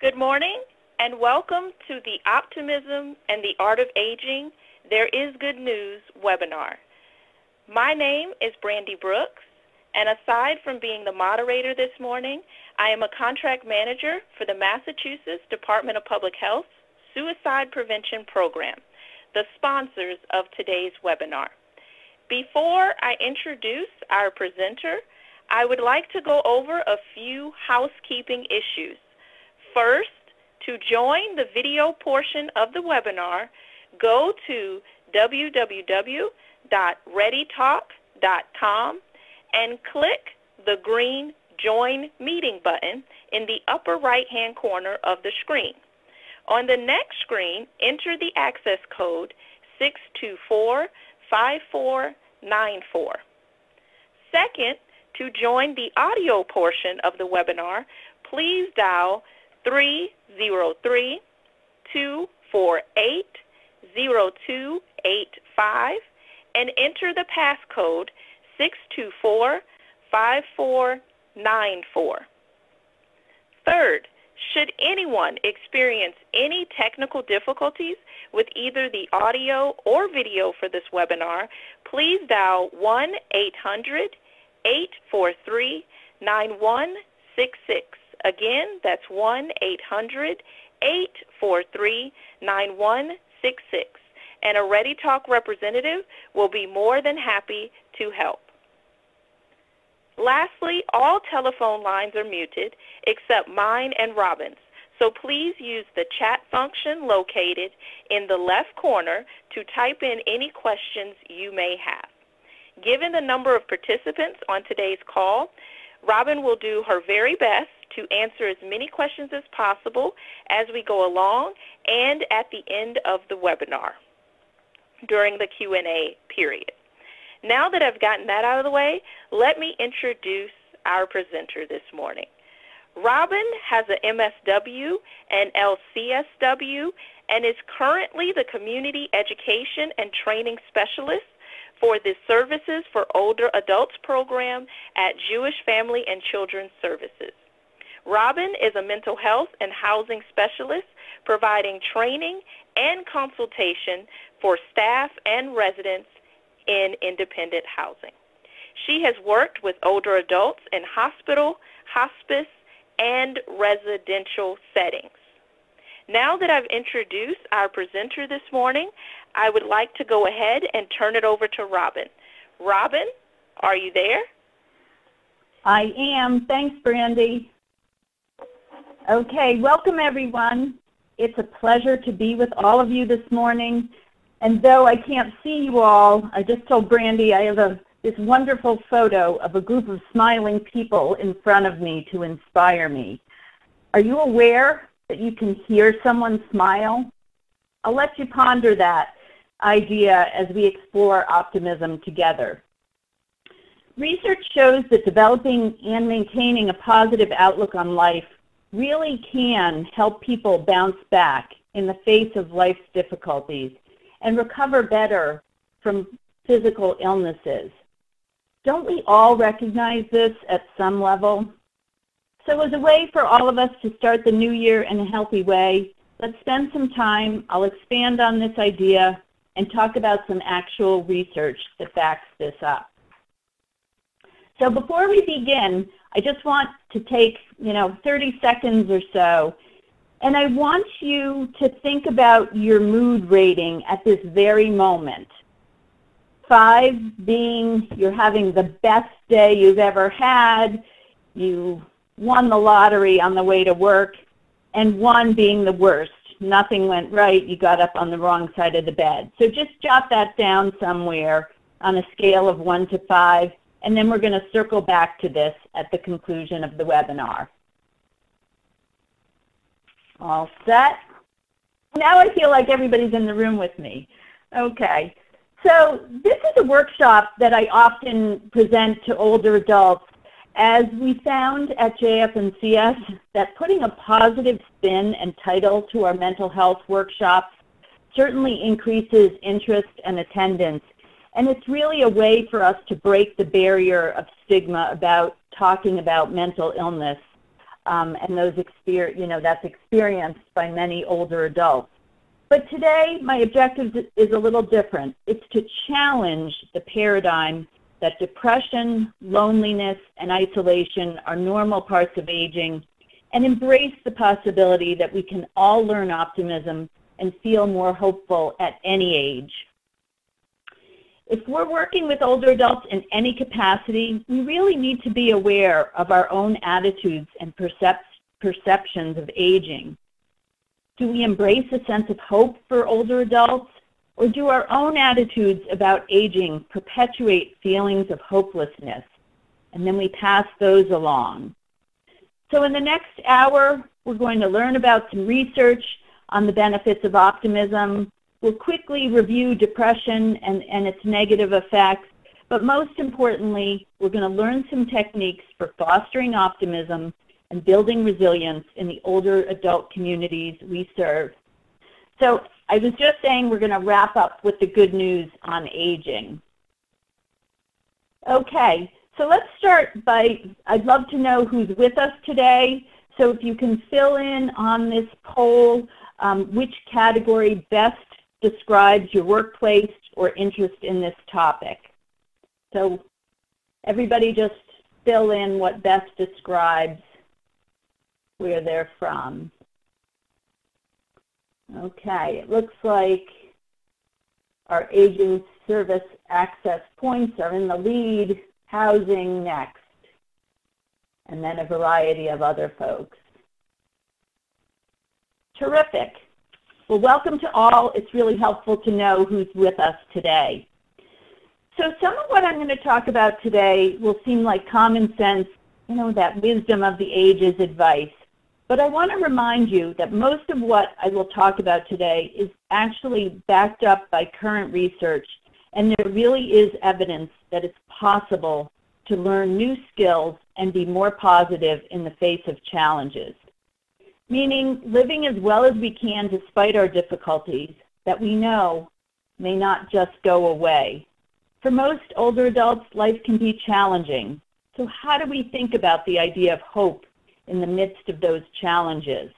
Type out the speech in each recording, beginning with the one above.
Good morning and welcome to the Optimism and the Art of Aging, There is Good News webinar. My name is Brandy Brooks, and aside from being the moderator this morning, I am a contract manager for the Massachusetts Department of Public Health Suicide Prevention Program, the sponsors of today's webinar. Before I introduce our presenter, I would like to go over a few housekeeping issues. First, to join the video portion of the webinar, go to www.readytalk.com and click the green Join Meeting button in the upper right-hand corner of the screen. On the next screen, enter the access code 624-5494. Second, to join the audio portion of the webinar, please dial 303-248-0285 and enter the passcode 624-5494. Third, should anyone experience any technical difficulties with either the audio or video for this webinar, please dial 1-800-843-9166. Again, that's 1-800-843-9166, and a Ready Talk representative will be more than happy to help. Lastly, all telephone lines are muted except mine and Robin's, so please use the chat function located in the left corner to type in any questions you may have. Given the number of participants on today's call, Robin will do her very best to answer as many questions as possible as we go along and at the end of the webinar during the Q&A period. Now that I've gotten that out of the way, let me introduce our presenter this morning. Robin has an MSW and LCSW and is currently the Community Education and Training Specialist for the Services for Older Adults program at Jewish Family and Children's Services. Robin is a mental health and housing specialist providing training and consultation for staff and residents in independent housing. She has worked with older adults in hospital, hospice, and residential settings. Now that I've introduced our presenter this morning, I would like to go ahead and turn it over to Robin. Robin, are you there? I am. Thanks, Brandy. Okay, welcome everyone. It's a pleasure to be with all of you this morning. And though I can't see you all, I just told Brandy I have this wonderful photo of a group of smiling people in front of me to inspire me. Are you aware that you can hear someone smile? I'll let you ponder that idea as we explore optimism together. Research shows that developing and maintaining a positive outlook on life really can help people bounce back in the face of life's difficulties and recover better from physical illnesses. Don't we all recognize this at some level? So as a way for all of us to start the new year in a healthy way, let's spend some time. I'll expand on this idea and talk about some actual research that backs this up. So before we begin, I just want to take 30 seconds or so, and I want you to think about your mood rating at this very moment. 5 being you're having the best day you've ever had, you won the lottery on the way to work, and 1 being the worst. Nothing went right, you got up on the wrong side of the bed. So just jot that down somewhere on a scale of 1 to 5. And then we're going to circle back to this at the conclusion of the webinar. All set? Now I feel like everybody's in the room with me. Okay. So this is a workshop that I often present to older adults, as we found at JF&CS that putting a positive spin and title to our mental health workshops certainly increases interest and attendance. And it's really a way for us to break the barrier of stigma about talking about mental illness. and those that's experienced by many older adults. But today, my objective is a little different. It's to challenge the paradigm that depression, loneliness, and isolation are normal parts of aging, and embrace the possibility that we can all learn optimism and feel more hopeful at any age. If we're working with older adults in any capacity, we really need to be aware of our own attitudes and perceptions of aging. Do we embrace a sense of hope for older adults, or do our own attitudes about aging perpetuate feelings of hopelessness, and then we pass those along? So in the next hour, we're going to learn about some research on the benefits of optimism. We'll quickly review depression and its negative effects, but most importantly, we're going to learn some techniques for fostering optimism and building resilience in the older adult communities we serve. So I was just saying we're going to wrap up with the good news on aging. Okay, so let's start by, I'd love to know who's with us today. So if you can fill in on this poll, which category best describes your workplace or interest in this topic. So everybody just fill in what best describes where they're from. Okay, it looks like our aging service access points are in the lead, housing next, and then a variety of other folks. Terrific. Well, welcome to all. It's really helpful to know who's with us today. So some of what I'm going to talk about today will seem like common sense, that wisdom of the ages advice. But I want to remind you that most of what I will talk about today is actually backed up by current research, and there really is evidence that it's possible to learn new skills and be more positive in the face of challenges. Meaning living as well as we can despite our difficulties that we know may not just go away. For most older adults, life can be challenging. So how do we think about the idea of hope in the midst of those challenges?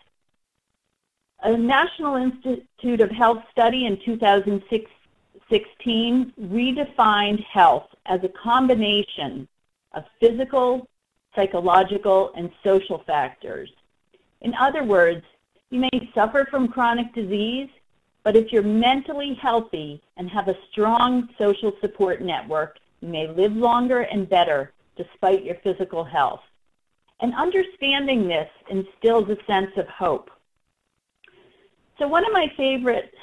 A National Institute of Health study in 2016 redefined health as a combination of physical, psychological, and social factors. In other words, you may suffer from chronic disease, but if you're mentally healthy and have a strong social support network, you may live longer and better despite your physical health. And understanding this instills a sense of hope. So one of my favorite,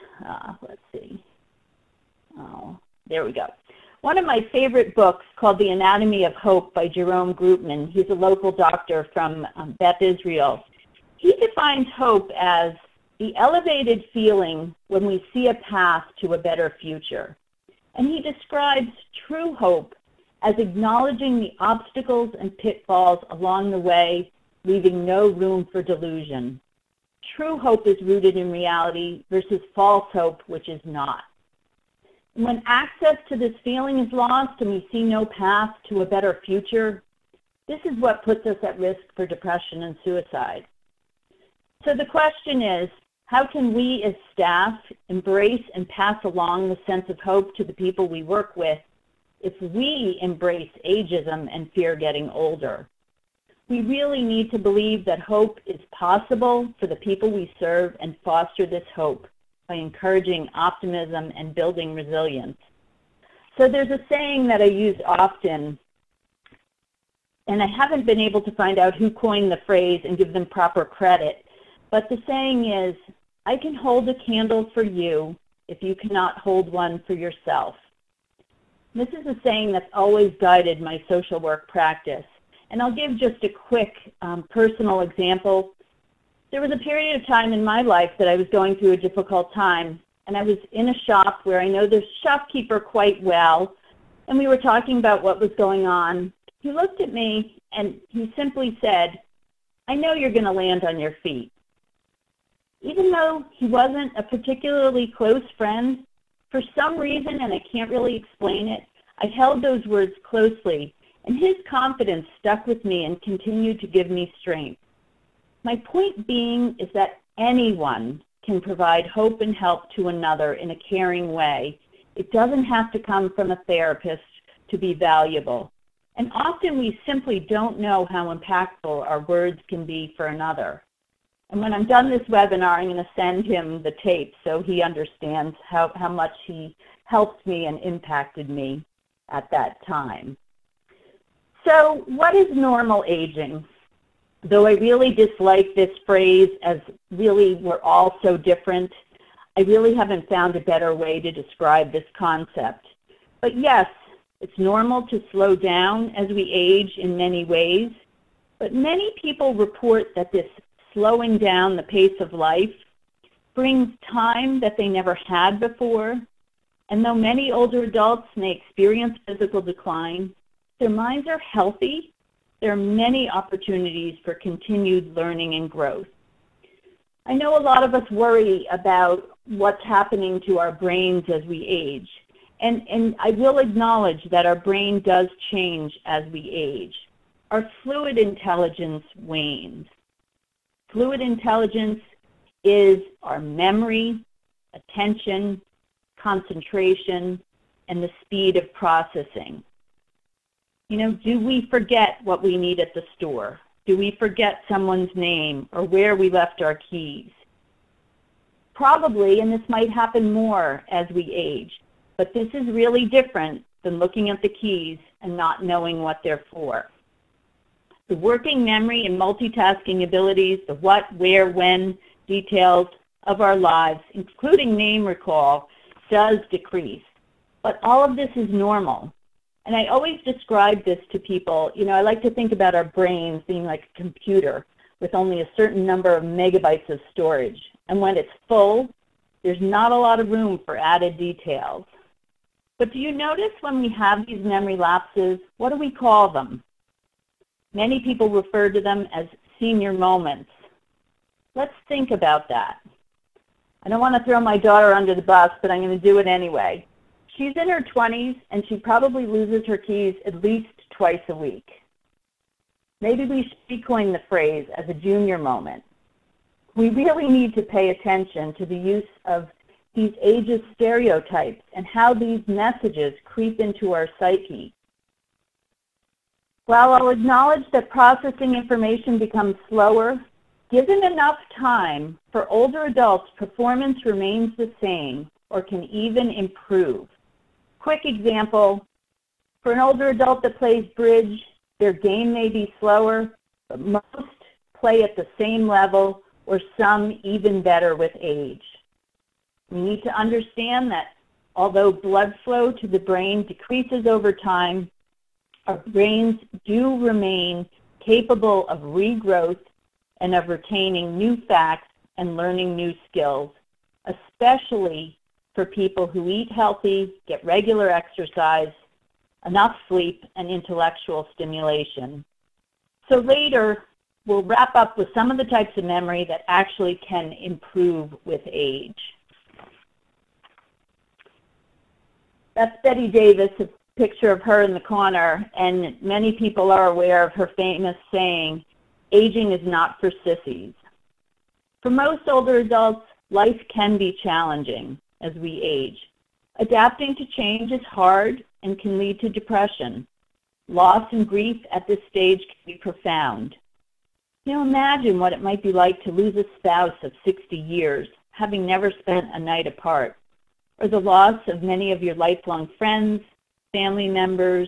One of my favorite books called The Anatomy of Hope by Jerome Groopman. He's a local doctor from Beth Israel. He defines hope as the elevated feeling when we see a path to a better future. And he describes true hope as acknowledging the obstacles and pitfalls along the way, leaving no room for delusion. True hope is rooted in reality versus false hope, which is not. And when access to this feeling is lost and we see no path to a better future, this is what puts us at risk for depression and suicide. So the question is, how can we as staff embrace and pass along the sense of hope to the people we work with if we embrace ageism and fear getting older? We really need to believe that hope is possible for the people we serve and foster this hope by encouraging optimism and building resilience. So there's a saying that I use often, and I haven't been able to find out who coined the phrase and give them proper credit, but the saying is, I can hold a candle for you if you cannot hold one for yourself. This is a saying that's always guided my social work practice. And I'll give just a quick personal example. There was a period of time in my life that I was going through a difficult time, and I was in a shop where I know the shopkeeper quite well, and we were talking about what was going on. He looked at me and he simply said, I know you're going to land on your feet. Even though he wasn't a particularly close friend, for some reason, and I can't really explain it, I held those words closely, and his confidence stuck with me and continued to give me strength. My point being is that anyone can provide hope and help to another in a caring way. It doesn't have to come from a therapist to be valuable. And often we simply don't know how impactful our words can be for another. And when I'm done this webinar, I'm going to send him the tape so he understands how much he helped me and impacted me at that time. So what is normal aging? Though I really dislike this phrase, as really we're all so different, I really haven't found a better way to describe this concept. But yes, it's normal to slow down as we age in many ways, but many people report that this slowing down the pace of life brings time that they never had before. And though many older adults may experience physical decline, their minds are healthy. There are many opportunities for continued learning and growth. I know a lot of us worry about what's happening to our brains as we age. And I will acknowledge that our brain does change as we age. Our fluid intelligence wanes. Fluid intelligence is our memory, attention, concentration, and the speed of processing. You know, do we forget what we need at the store? Do we forget someone's name or where we left our keys? Probably, and this might happen more as we age, but this is really different than looking at the keys and not knowing what they're for. The working memory and multitasking abilities, the what, where, when details of our lives, including name recall, does decrease. But all of this is normal. And I always describe this to people. You know, I like to think about our brains being like a computer with only a certain number of megabytes of storage. And when it's full, there's not a lot of room for added details. But do you notice when we have these memory lapses, what do we call them? Many people refer to them as senior moments. Let's think about that. I don't want to throw my daughter under the bus, but I'm going to do it anyway. She's in her 20s, and she probably loses her keys at least twice a week. Maybe we should coin the phrase as a junior moment. We really need to pay attention to the use of these ageist stereotypes and how these messages creep into our psyche. While I'll acknowledge that processing information becomes slower, given enough time for older adults, performance remains the same or can even improve. Quick example, for an older adult that plays bridge, their game may be slower, but most play at the same level or some even better with age. We need to understand that although blood flow to the brain decreases over time, our brains do remain capable of regrowth and of retaining new facts and learning new skills, especially for people who eat healthy, get regular exercise, enough sleep, and intellectual stimulation. So later, we'll wrap up with some of the types of memory that actually can improve with age. That's Betty Davis, a picture of her in the corner, and many people are aware of her famous saying, "Aging is not for sissies." For most older adults, life can be challenging as we age. Adapting to change is hard and can lead to depression. Loss and grief at this stage can be profound. You know, imagine what it might be like to lose a spouse of 60 years, having never spent a night apart, or the loss of many of your lifelong friends, family members,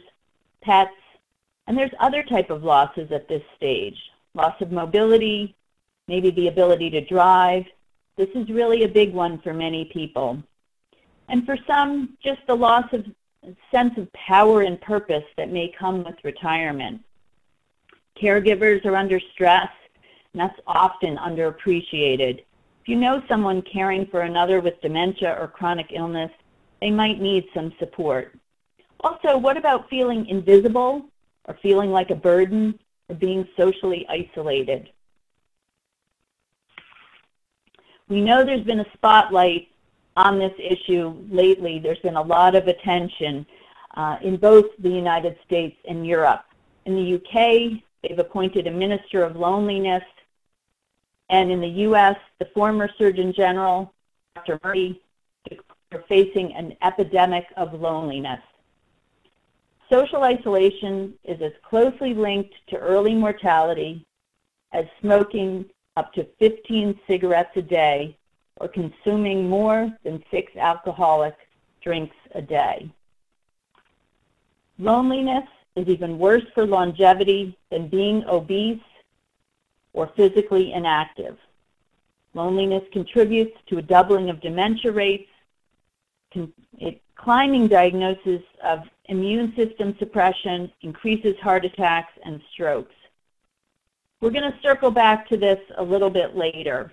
pets, and there's other type of losses at this stage. Loss of mobility, maybe the ability to drive. This is really a big one for many people. And for some, just the loss of a sense of power and purpose that may come with retirement. Caregivers are under stress, and that's often underappreciated. If you know someone caring for another with dementia or chronic illness, they might need some support. Also, what about feeling invisible or feeling like a burden or being socially isolated? We know there's been a spotlight on this issue lately. There's been a lot of attention in both the United States and Europe. In the UK, they've appointed a Minister of Loneliness. And in the U.S., the former Surgeon General, Dr. Murray, are facing an epidemic of loneliness. Social isolation is as closely linked to early mortality as smoking up to 15 cigarettes a day or consuming more than 6 alcoholic drinks a day. Loneliness is even worse for longevity than being obese or physically inactive. Loneliness contributes to a doubling of dementia rates, climbing diagnosis of immune system suppression, increases heart attacks and strokes. We're going to circle back to this a little bit later.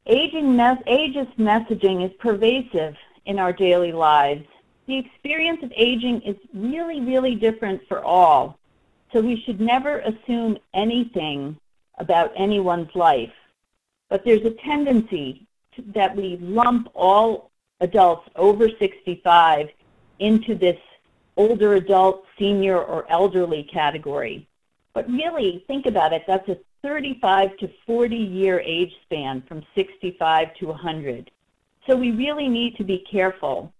Ageist messaging is pervasive in our daily lives. The experience of aging is really, really different for all, so we should never assume anything about anyone's life. But there's a tendency that we lump all adults over 65 into this older adult, senior, or elderly category. But really, think about it, that's a 35 to 40-year age span from 65 to 100. So we really need to be careful.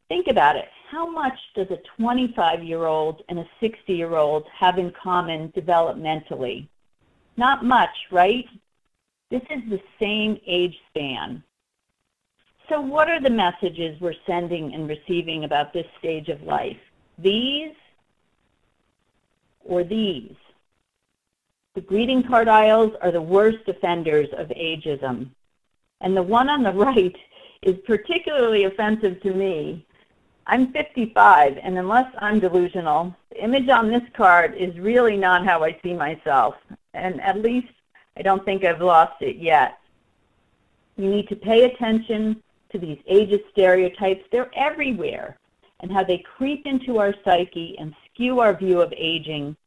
Think about it. How much does a 25-year-old and a 60-year-old have in common developmentally? Not much, right? This is the same age span. So what are the messages we're sending and receiving about this stage of life? These or these? The greeting card aisles are the worst offenders of ageism. And the one on the right is particularly offensive to me. I'm 55, and unless I'm delusional, the image on this card is really not how I see myself. And at least I don't think I've lost it yet. You need to pay attention to these ageist stereotypes. They're everywhere, and how they creep into our psyche and skew our view of aging,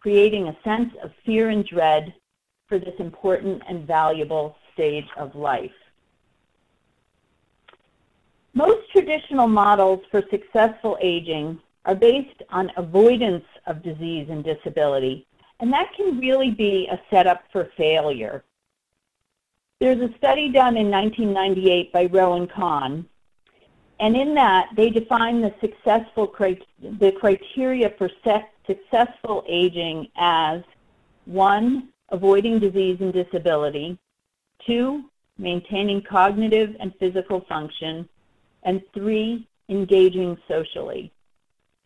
creating a sense of fear and dread for this important and valuable stage of life. Most traditional models for successful aging are based on avoidance of disease and disability, and that can really be a setup for failure. There's a study done in 1998 by Rowan Kahn, and in that they define the criteria for successful aging as 1, avoiding disease and disability, 2, maintaining cognitive and physical function, and 3, engaging socially.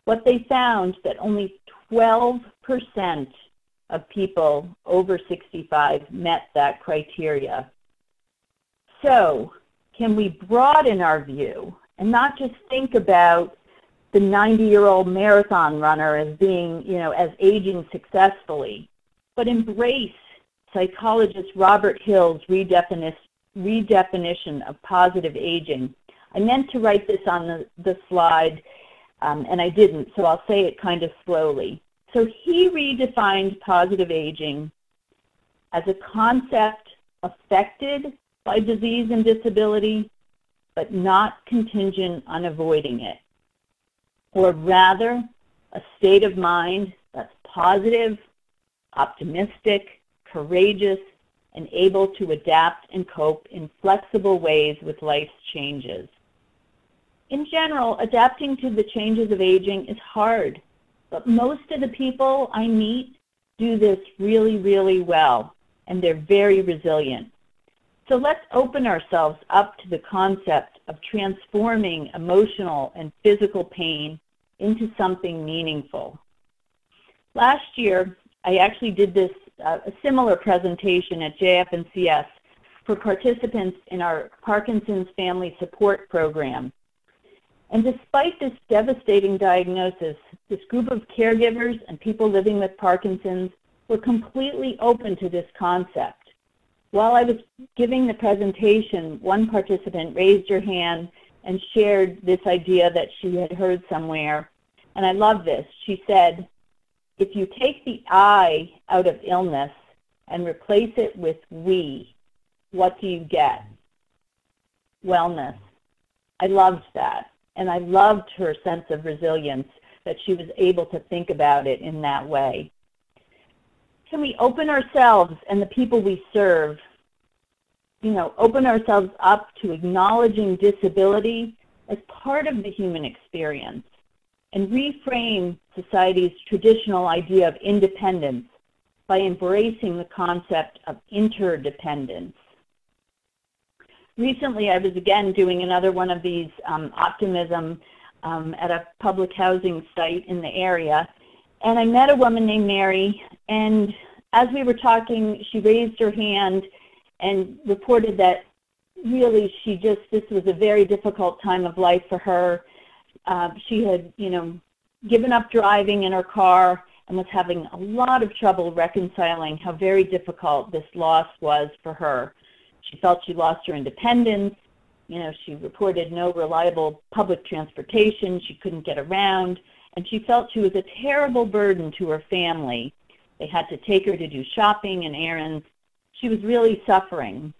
What they found that only 12% of people over 65 met that criteria. So, can we broaden our view and not just think about the 90-year-old marathon runner as being, as aging successfully, but embrace psychologist Robert Hill's redefinition of positive aging. I meant to write this on the slide, and I didn't, so I'll say it kind of slowly. So he redefined positive aging as a concept affected by disease and disability, but not contingent on avoiding it, or rather a state of mind that's positive, optimistic, courageous, and able to adapt and cope in flexible ways with life's changes. In general, adapting to the changes of aging is hard, but most of the people I meet do this really, really well, and they're very resilient. So let's open ourselves up to the concept of transforming emotional and physical pain into something meaningful. Last year, I actually did a similar presentation at JF&CS for participants in our Parkinson's Family Support Program. And despite this devastating diagnosis, this group of caregivers and people living with Parkinson's were completely open to this concept. While I was giving the presentation, one participant raised her hand and shared this idea that she had heard somewhere. And I love this. She said, if you take the I out of illness and replace it with we, what do you get? Wellness. I loved that. And I loved her sense of resilience, that she was able to think about it in that way. can we open ourselves and the people we serve, open ourselves up to acknowledging disability as part of the human experience and reframe society's traditional idea of independence by embracing the concept of interdependence. Recently, I was again doing another one of these Optimism at a public housing site in the area, and I met a woman named Mary, and as we were talking, she raised her hand and reported that really this was a very difficult time of life for her. She had, given up driving in her car and was having a lot of trouble reconciling how very difficult this loss was for her. She felt she lost her independence. She reported no reliable public transportation. She couldn't get around, and she felt she was a terrible burden to her family. They had to take her to do shopping and errands. She was really suffering.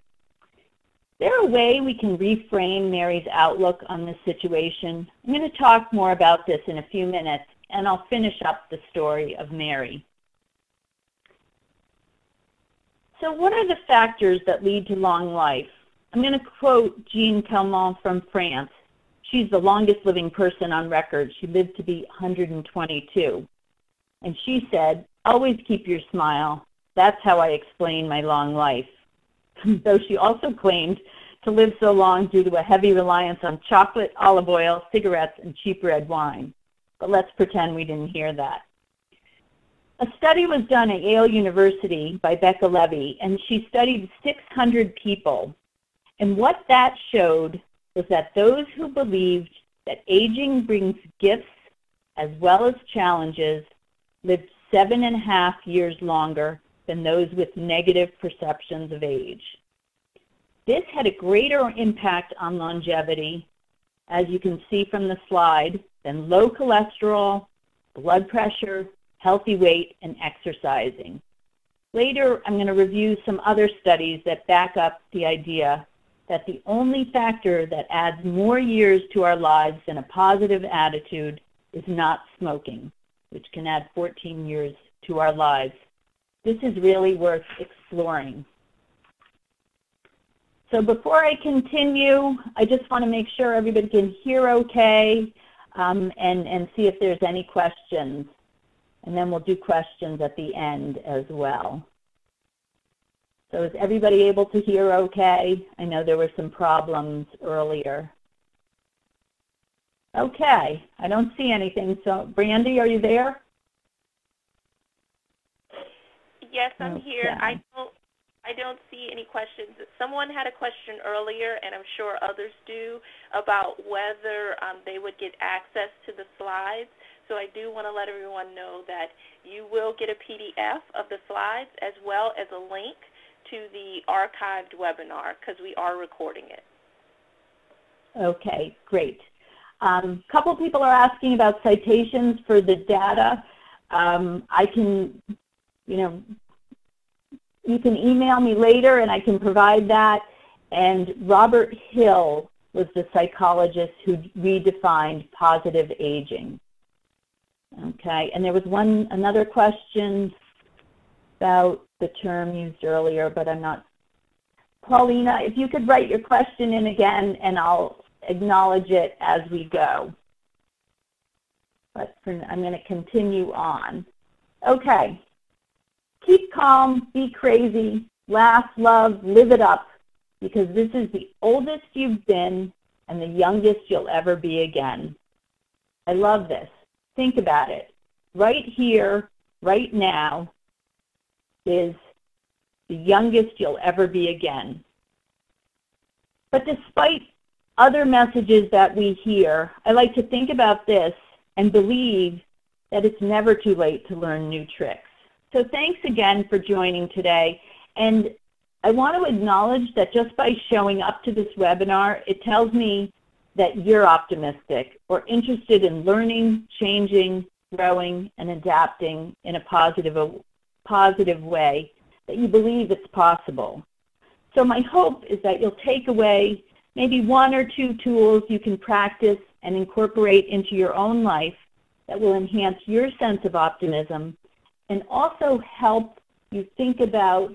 Is there a way we can reframe Mary's outlook on this situation? I'm going to talk more about this in a few minutes, and I'll finish up the story of Mary. So what are the factors that lead to long life? I'm going to quote Jean Calment from France. She's the longest living person on record. She lived to be 122. And she said, "Always keep your smile. That's how I explain my long life." Though she also claimed to live so long due to a heavy reliance on chocolate, olive oil, cigarettes, and cheap red wine. But let's pretend we didn't hear that. A study was done at Yale University by Becca Levy, and she studied 600 people. And what that showed was that those who believed that aging brings gifts as well as challenges lived 7.5 years longer than those with negative perceptions of age. This had a greater impact on longevity, as you can see from the slide, than low cholesterol, blood pressure, healthy weight, and exercising. Later, I'm going to review some other studies that back up the idea that the only factor that adds more years to our lives than a positive attitude is not smoking, which can add 14 years to our lives. This is really worth exploring. So before I continue, I just want to make sure everybody can hear okay and see if there's any questions. And then we'll do questions at the end as well. So is everybody able to hear okay? I know there were some problems earlier. Okay, I don't see anything. So Brandy, are you there? Yes, I'm here. I don't see any questions. Someone had a question earlier, and I'm sure others do, about whether they would get access to the slides. So I do want to let everyone know that you will get a PDF of the slides as well as a link to the archived webinar because we are recording it. Okay, great. A couple people are asking about citations for the data. I can, you can email me later and I can provide that. And Robert Hill was the psychologist who redefined positive aging. Okay, and there was another question about the term used earlier, but I'm not. Paulina, if you could write your question in again, and I'll acknowledge it as we go. But I'm going to continue on. Okay. Keep calm, be crazy, laugh, love, live it up, because this is the oldest you've been and the youngest you'll ever be again. I love this. Think about it. Right here, right now, is the youngest you'll ever be again. But despite other messages that we hear, I like to think about this and believe that it's never too late to learn new tricks. So thanks again for joining today. And I want to acknowledge that just by showing up to this webinar, it tells me that you're optimistic or interested in learning, changing, growing, and adapting in a positive way, that you believe it's possible. So my hope is that you'll take away maybe 1 or 2 tools you can practice and incorporate into your own life that will enhance your sense of optimism and also help you think about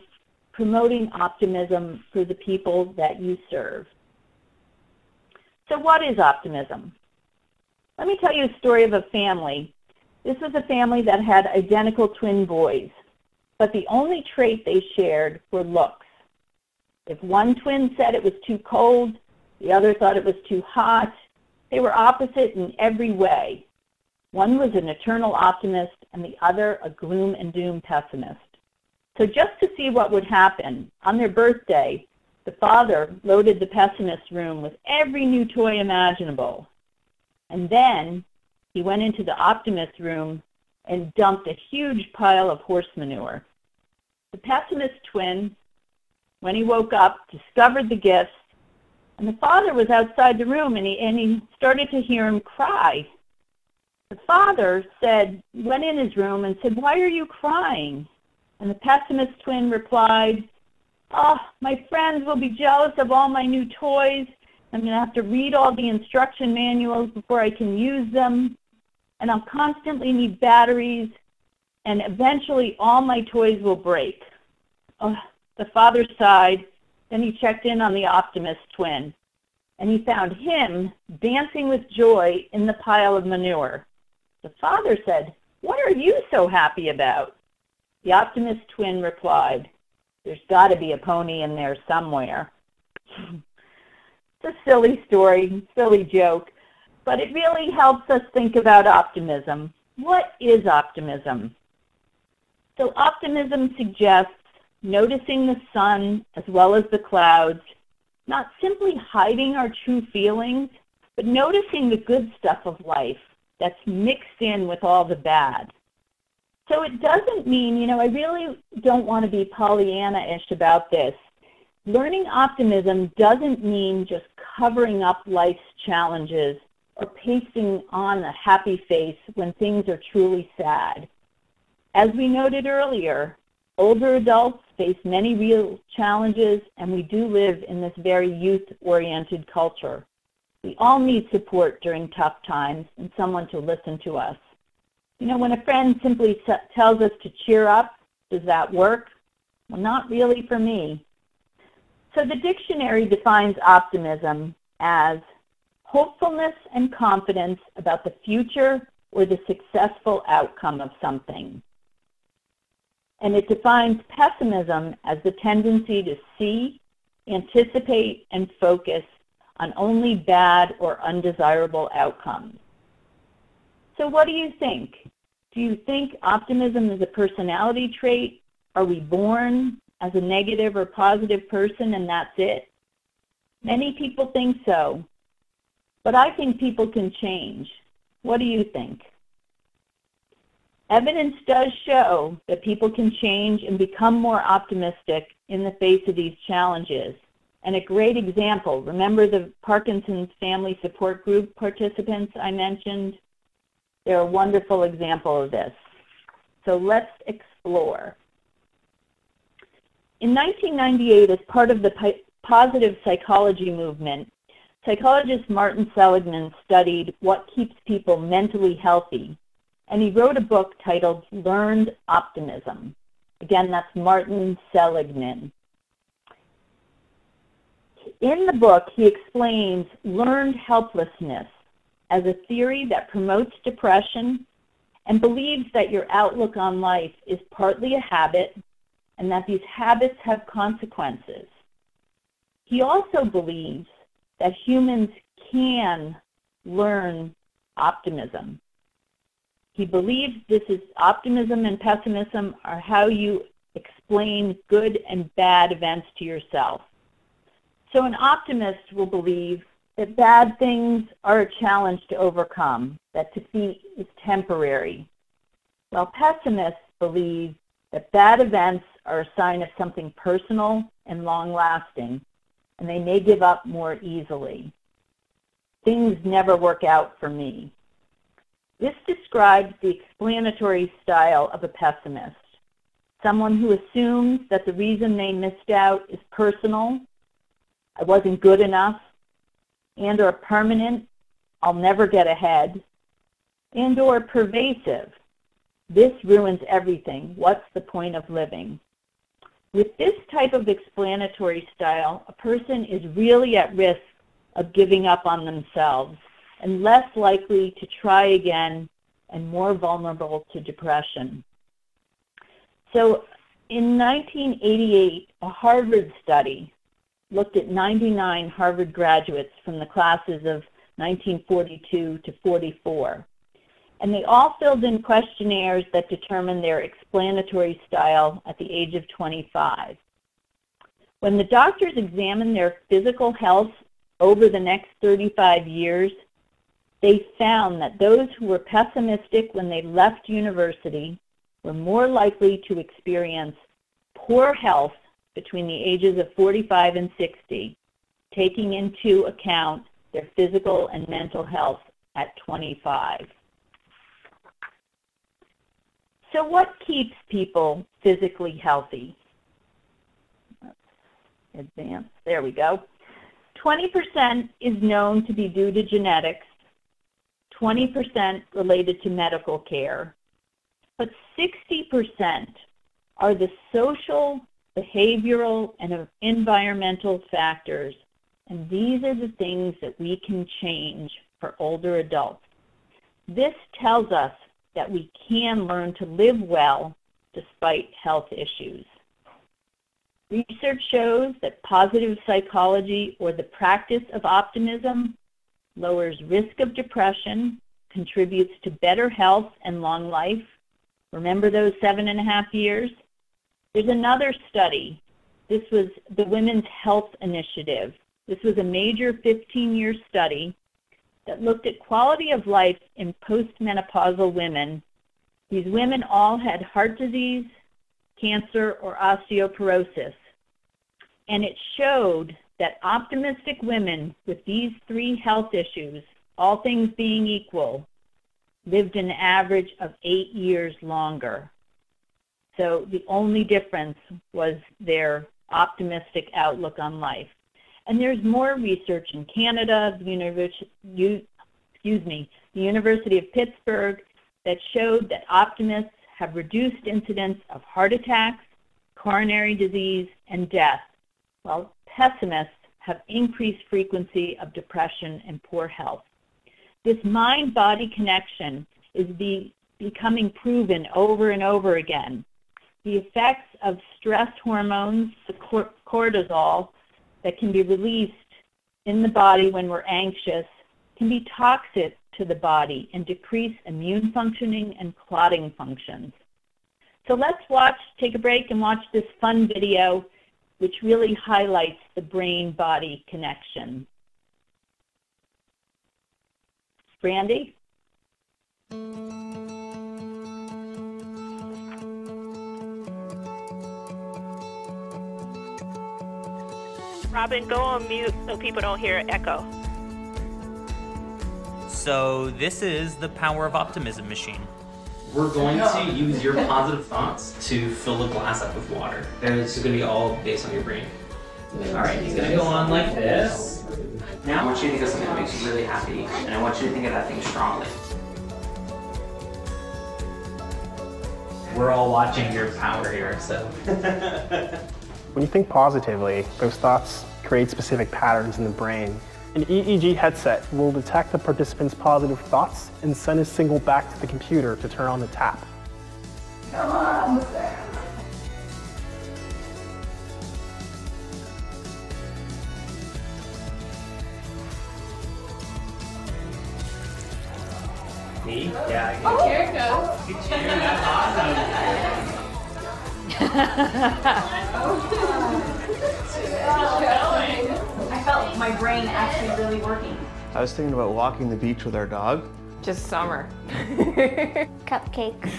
promoting optimism for the people that you serve. So what is optimism? Let me tell you a story of a family. This was a family that had identical twin boys, but the only trait they shared were looks. If one twin said it was too cold, the other thought it was too hot. They were opposite in every way. One was an eternal optimist and the other a gloom and doom pessimist. So just to see what would happen, on their birthday, the father loaded the pessimist room with every new toy imaginable. And then he went into the optimist room and dumped a huge pile of horse manure. The pessimist twin, when he woke up, discovered the gifts, and the father was outside the room, and he started to hear him cry. The father went in his room and said, "Why are you crying?" And the pessimist twin replied, "Oh, my friends will be jealous of all my new toys. I'm going to have to read all the instruction manuals before I can use them, and I'll constantly need batteries, and eventually all my toys will break." Oh, the father sighed. Then he checked in on the optimist twin, and he found him dancing with joy in the pile of manure. The father said, "What are you so happy about?" The optimist twin replied, "There's got to be a pony in there somewhere." It's a silly story, silly joke, but it really helps us think about optimism. What is optimism? So optimism suggests noticing the sun as well as the clouds, not simply hiding our true feelings, but noticing the good stuff of life that's mixed in with all the bad. So it doesn't mean, I really don't want to be Pollyanna-ish about this. Learning optimism doesn't mean just covering up life's challenges or pasting on a happy face when things are truly sad. As we noted earlier, older adults face many real challenges, and we do live in this very youth-oriented culture. We all need support during tough times and someone to listen to us. When a friend simply tells us to cheer up, does that work? Well, not really for me. So the dictionary defines optimism as hopefulness and confidence about the future or the successful outcome of something. And it defines pessimism as the tendency to see, anticipate, and focus on only bad or undesirable outcomes. So what do you think? Do you think optimism is a personality trait? Are we born as a negative or positive person and that's it? Many people think so, but I think people can change. What do you think? Evidence does show that people can change and become more optimistic in the face of these challenges. And a great example, remember the Parkinson's Family Support Group participants I mentioned? They're a wonderful example of this. So let's explore. In 1998, as part of the positive psychology movement, psychologist Martin Seligman studied what keeps people mentally healthy, and he wrote a book titled Learned Optimism. Again, that's Martin Seligman. In the book, he explains learned helplessness as a theory that promotes depression and believes that your outlook on life is partly a habit and that these habits have consequences. He also believes that humans can learn optimism. He believes this is optimism and pessimism are how you explain good and bad events to yourself. So an optimist will believe that bad things are a challenge to overcome, that defeat is temporary, while pessimists believe that bad events are a sign of something personal and long-lasting, and they may give up more easily. Things never work out for me. This describes the explanatory style of a pessimist, someone who assumes that the reason they missed out is personal, I wasn't good enough, and or permanent, I'll never get ahead, and or pervasive, this ruins everything, what's the point of living? With this type of explanatory style, a person is really at risk of giving up on themselves and less likely to try again and more vulnerable to depression. So in 1988, a Harvard study looked at 99 Harvard graduates from the classes of 1942 to 44. And they all filled in questionnaires that determined their explanatory style at the age of 25. When the doctors examined their physical health over the next 35 years, they found that those who were pessimistic when they left university were more likely to experience poor health between the ages of 45 and 60, taking into account their physical and mental health at 25. So what keeps people physically healthy? Let's advance. There we go. 20% is known to be due to genetics, 20% related to medical care, but 60% are the social, behavioral, and environmental factors, and these are the things that we can change for older adults. This tells us that we can learn to live well despite health issues. Research shows that positive psychology, or the practice of optimism, lowers risk of depression, contributes to better health and long life. Remember those 7.5 years? There's another study. This was the Women's Health Initiative. This was a major 15-year study that looked at quality of life in postmenopausal women. These women all had heart disease, cancer, or osteoporosis. And it showed that optimistic women with these 3 health issues, all things being equal, lived an average of 8 years longer. So the only difference was their optimistic outlook on life. And there's more research in Canada, the University of Pittsburgh, that showed that optimists have reduced incidence of heart attacks, coronary disease, and death, while pessimists have increased frequency of depression and poor health. This mind-body connection is becoming proven over and over again. The effects of stress hormones, the cortisol, that can be released in the body when we're anxious, can be toxic to the body and decrease immune functioning and clotting functions. So let's take a break and watch this fun video which really highlights the brain-body connection. Brandy? Robin, go on mute so people don't hear echo. So this is the Power of Optimism machine. We're going to use your positive thoughts to fill the glass up with water. And it's going to be all based on your brain. Alright, he's going to go on like this. Now I want you to think of something that makes you really happy, and I want you to think of that thing strongly. We're all watching your power here, so. When you think positively, those thoughts create specific patterns in the brain. An EEG headset will detect the participant's positive thoughts and send a signal back to the computer to turn on the tap. Come on! Me? Yeah. Oh, here it goes. Good cheer, that's awesome. I felt my brain actually really working. I was thinking about walking the beach with our dog. Just summer. Cupcakes.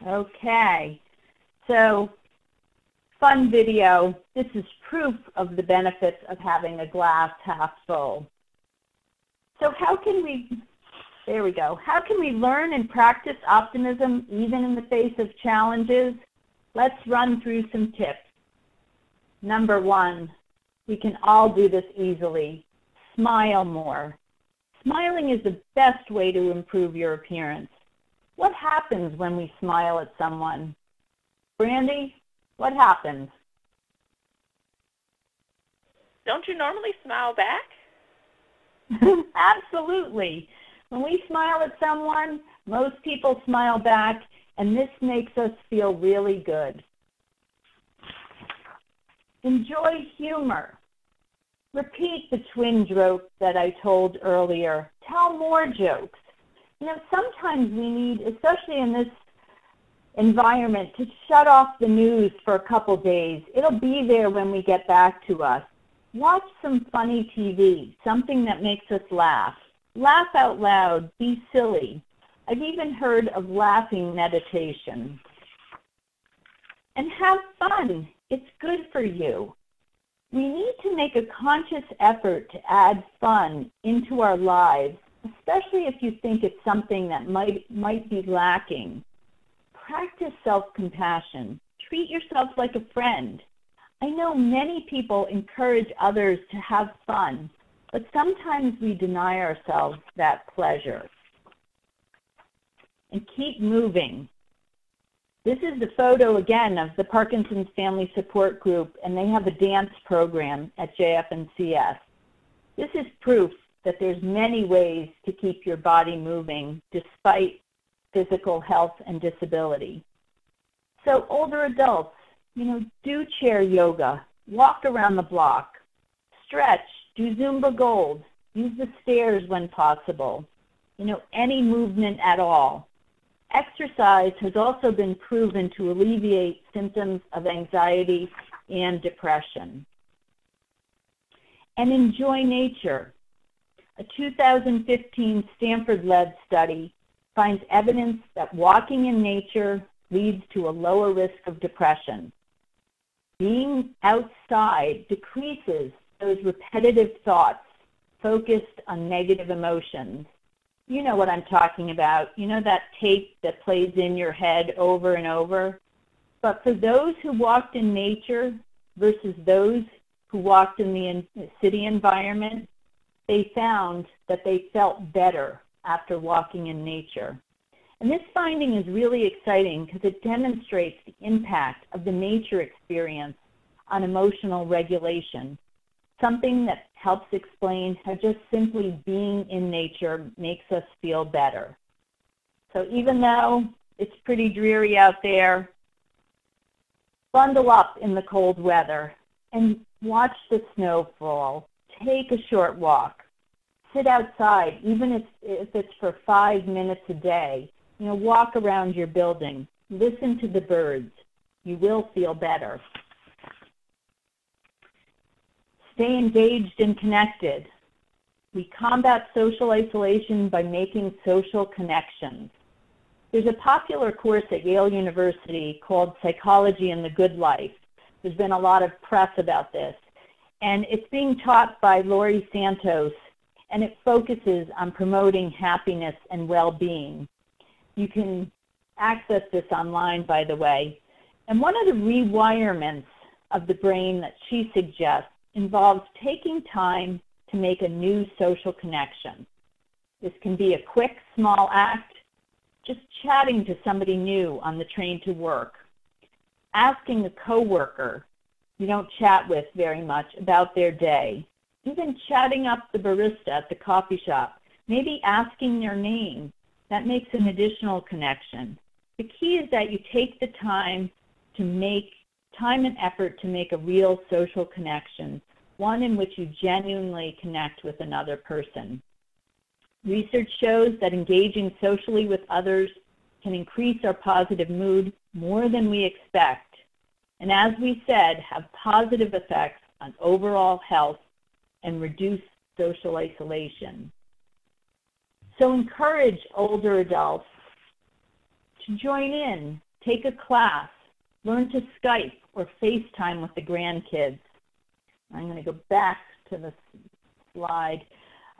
Okay, so fun video. This is proof of the benefits of having a glass half full. So how can we There we go. How can we learn and practice optimism even in the face of challenges? Let's run through some tips. Number 1, we can all do this easily. Smile more. Smiling is the best way to improve your appearance. What happens when we smile at someone? Brandy, what happens? Don't you normally smile back? Absolutely. When we smile at someone, most people smile back, and this makes us feel really good. Enjoy humor. Repeat the twin joke that I told earlier. Tell more jokes. You know, sometimes we need, especially in this environment, to shut off the news for a couple days. It'll be there when we get back to us. Watch some funny TV, something that makes us laugh. Laugh out loud, be silly. I've even heard of laughing meditation. And have fun. It's good for you. We need to make a conscious effort to add fun into our lives, especially if you think it's something that might be lacking. Practice self-compassion. Treat yourself like a friend. I know many people encourage others to have fun, but sometimes we deny ourselves that pleasure. And keep moving. This is the photo again of the Parkinson's Family Support Group, and they have a dance program at JF&CS. This is proof that there's many ways to keep your body moving despite physical health and disability. So older adults, you know, do chair yoga, walk around the block, stretch, do Zumba Gold, use the stairs when possible, you know, any movement at all. Exercise has also been proven to alleviate symptoms of anxiety and depression. And enjoy nature. A 2015 Stanford-led study finds evidence that walking in nature leads to a lower risk of depression. Being outside decreases those repetitive thoughts focused on negative emotions. You know what I'm talking about. You know that tape that plays in your head over and over? But for those who walked in nature versus those who walked in the city environment, they found that they felt better after walking in nature. And this finding is really exciting because it demonstrates the impact of the nature experience on emotional regulation, something that helps explain how just simply being in nature makes us feel better. So even though it's pretty dreary out there, bundle up in the cold weather and watch the snow fall. Take a short walk. Sit outside, even if it's for 5 minutes a day. You know, walk around your building. Listen to the birds. You will feel better. Stay engaged and connected. We combat social isolation by making social connections. There's a popular course at Yale University called Psychology and the Good Life. There's been a lot of press about this. And it's being taught by Laurie Santos, and it focuses on promoting happiness and well-being. You can access this online, by the way. And one of the rewirements of the brain that she suggests involves taking time to make a new social connection. This can be a quick, small act, just chatting to somebody new on the train to work, asking a coworker you don't chat with very much about their day, even chatting up the barista at the coffee shop, maybe asking their name. That makes an additional connection. The key is that you take the time and effort to make a real social connection, one in which you genuinely connect with another person. Research shows that engaging socially with others can increase our positive mood more than we expect, and as we said, have positive effects on overall health and reduce social isolation. So encourage older adults to join in, take a class, learn to Skype or FaceTime with the grandkids. I'm going to go back to the slide.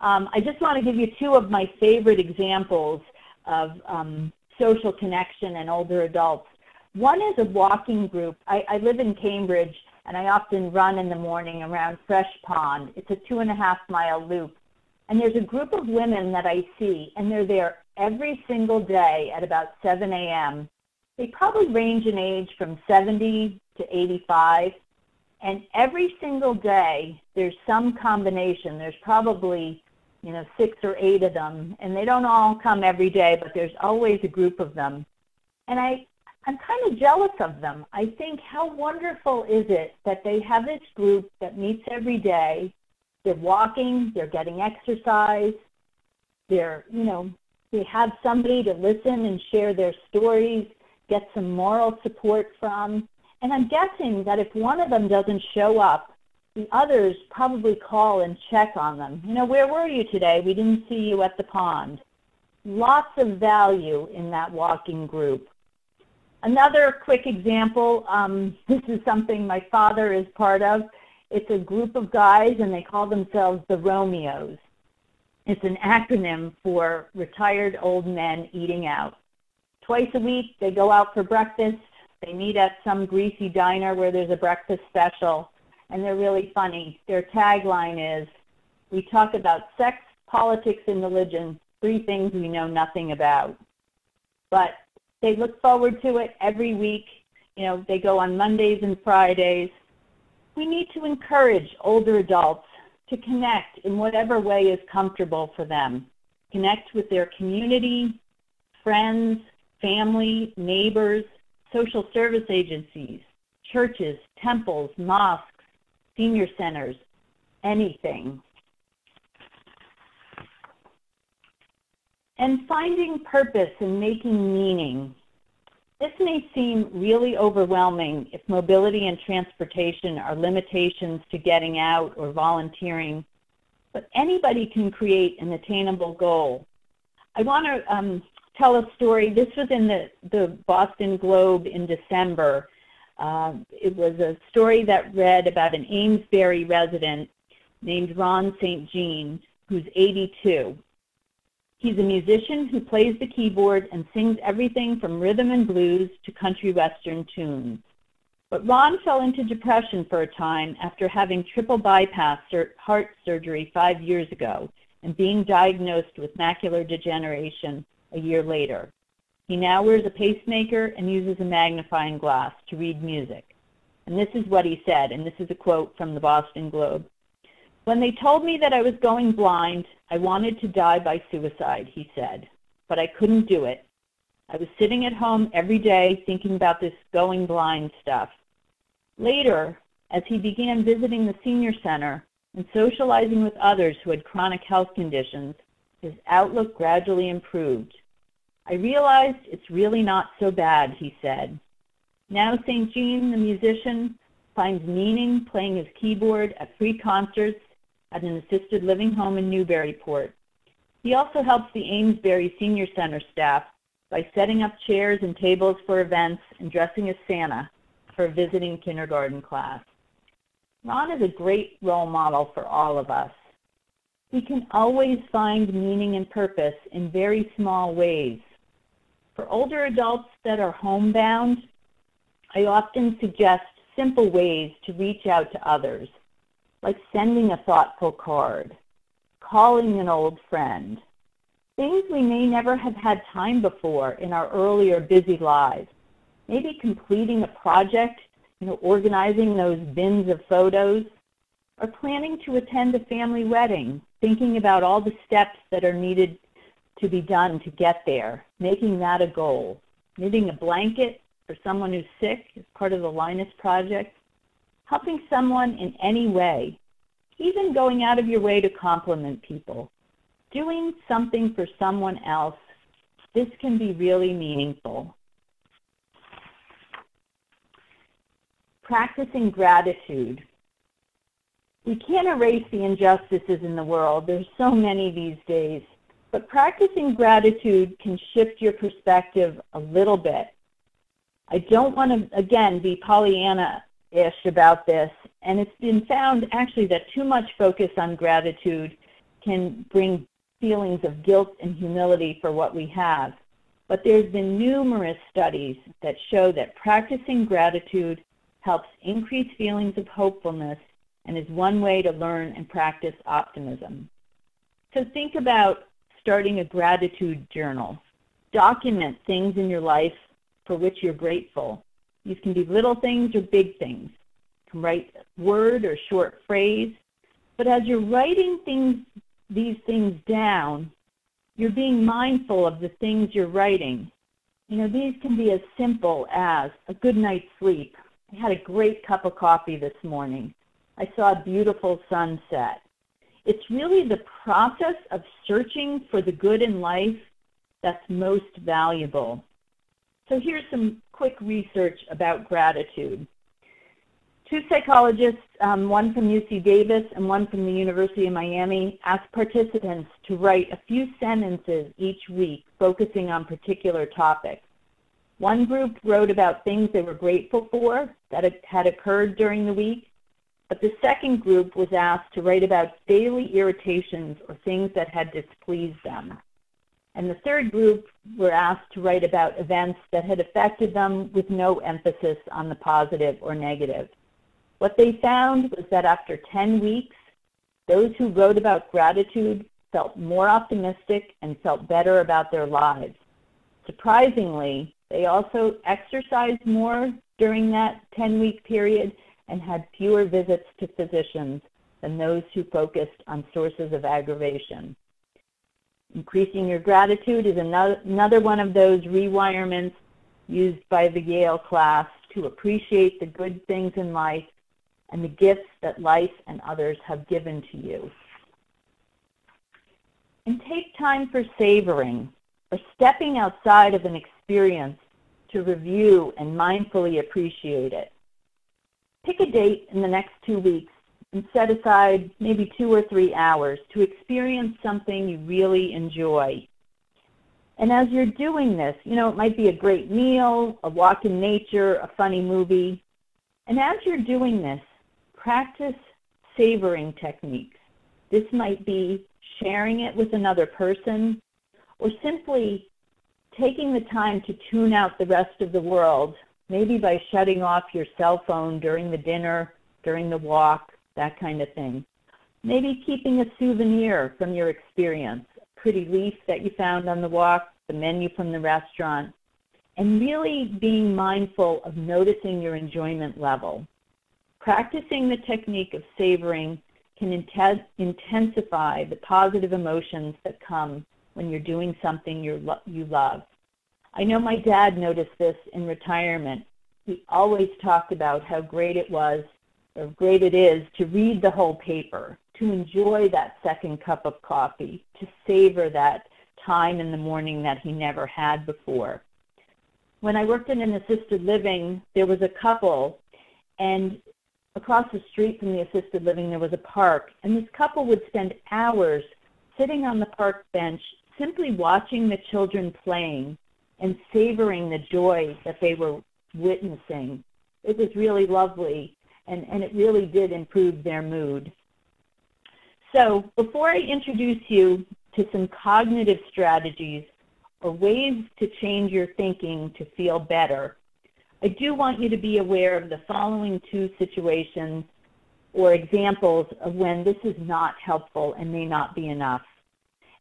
I just want to give you two of my favorite examples of social connection and older adults. One is a walking group. I live in Cambridge, and I often run in the morning around Fresh Pond. It's a 2.5-mile loop. And there's a group of women that I see, and they're there every single day at about 7 a.m. They probably range in age from 70 to 85. And every single day, there's some combination. There's probably, 6 or 8 of them. And they don't all come every day, but there's always a group of them. And I'm kind of jealous of them. I think, how wonderful is it that they have this group that meets every day. They're walking, they're getting exercise, they have somebody to listen and share their stories, get some moral support from. And I'm guessing that if one of them doesn't show up, the others probably call and check on them. Where were you today? We didn't see you at the pond. Lots of value in that walking group. Another quick example, this is something my father is part of. It's a group of guys, and they call themselves the Romeos. It's an acronym for Retired Old Men Eating Out. Twice a week, they go out for breakfast. They meet at some greasy diner where there's a breakfast special, and they're really funny. Their tagline is, "We talk about sex, politics, and religion, 3 things we know nothing about." But they look forward to it every week. They go on Mondays and Fridays. We need to encourage older adults to connect in whatever way is comfortable for them. Connect with their community, friends, family, neighbors, social service agencies, churches, temples, mosques, senior centers, anything. And finding purpose and making meaning. This may seem really overwhelming if mobility and transportation are limitations to getting out or volunteering, but anybody can create an attainable goal. I want to tell a story. This was in the Boston Globe in December. It was a story that read about an Amesbury resident named Ron St. Jean, who's 82. He's a musician who plays the keyboard and sings everything from rhythm and blues to country western tunes. But Ron fell into depression for a time after having triple bypass heart surgery 5 years ago and being diagnosed with macular degeneration a year later. He now wears a pacemaker and uses a magnifying glass to read music. And this is what he said, and this is a quote from the Boston Globe. "When they told me that I was going blind, I wanted to die by suicide," he said, "but I couldn't do it. I was sitting at home every day thinking about this going blind stuff." Later, as he began visiting the senior center and socializing with others who had chronic health conditions, his outlook gradually improved. "I realized it's really not so bad," he said. Now St. Jean, the musician, finds meaning playing his keyboard at free concerts at an assisted living home in Newburyport. He also helps the Amesbury Senior Center staff by setting up chairs and tables for events and dressing as Santa for a visiting kindergarten class. Ron is a great role model for all of us. We can always find meaning and purpose in very small ways. For older adults that are homebound, I often suggest simple ways to reach out to others, like sending a thoughtful card, calling an old friend, things we may never have had time before in our earlier busy lives. Maybe completing a project, organizing those bins of photos, or planning to attend a family wedding, thinking about all the steps that are needed to be done to get there, making that a goal. Knitting a blanket for someone who's sick as part of the Linus Project, helping someone in any way, even going out of your way to compliment people, doing something for someone else. This can be really meaningful. Practicing gratitude. We can't erase the injustices in the world. There's so many these days. But practicing gratitude can shift your perspective a little bit. I don't want to, again, be Pollyanna-ish about this, and it's been found actually that too much focus on gratitude can bring feelings of guilt and humility for what we have. But there's been numerous studies that show that practicing gratitude helps increase feelings of hopefulness and is one way to learn and practice optimism. So think about starting a gratitude journal. Document things in your life for which you're grateful. These can be little things or big things. You can write a word or short phrase. But as you're writing these things down, you're being mindful of the things you're writing. You know, these can be as simple as a good night's sleep. I had a great cup of coffee this morning. I saw a beautiful sunset. It's really the process of searching for the good in life that's most valuable. So here's some quick research about gratitude. Two psychologists, one from UC Davis and one from the University of Miami, asked participants to write a few sentences each week focusing on particular topics. One group wrote about things they were grateful for that had occurred during the week, but the second group was asked to write about daily irritations or things that had displeased them. And the third group were asked to write about events that had affected them with no emphasis on the positive or negative. What they found was that after 10 weeks, those who wrote about gratitude felt more optimistic and felt better about their lives. Surprisingly, they also exercised more during that 10-week period and had fewer visits to physicians than those who focused on sources of aggravation. Increasing your gratitude is another one of those rewirements used by the Yale class to appreciate the good things in life and the gifts that life and others have given to you. And take time for savoring, or stepping outside of an experience to review and mindfully appreciate it. Pick a date in the next 2 weeks and set aside maybe 2 or 3 hours to experience something you really enjoy. And as you're doing this, you know, it might be a great meal, a walk in nature, a funny movie. And as you're doing this, practice savoring techniques. This might be sharing it with another person, or simply taking the time to tune out the rest of the world, maybe by shutting off your cell phone during the dinner, during the walk, that kind of thing. Maybe keeping a souvenir from your experience, a pretty leaf that you found on the walk, the menu from the restaurant, and really being mindful of noticing your enjoyment level. Practicing the technique of savoring can intensify the positive emotions that come when you're doing something you love. I know my dad noticed this in retirement. He always talked about how great it was, or great it is, to read the whole paper, to enjoy that second cup of coffee, to savor that time in the morning that he never had before. When I worked in an assisted living, there was a couple, and across the street from the assisted living there was a park, and this couple would spend hours sitting on the park bench simply watching the children playing and savoring the joy that they were witnessing. It was really lovely, and it really did improve their mood. So before I introduce you to some cognitive strategies or ways to change your thinking to feel better, I do want you to be aware of the following 2 situations or examples of when this is not helpful and may not be enough.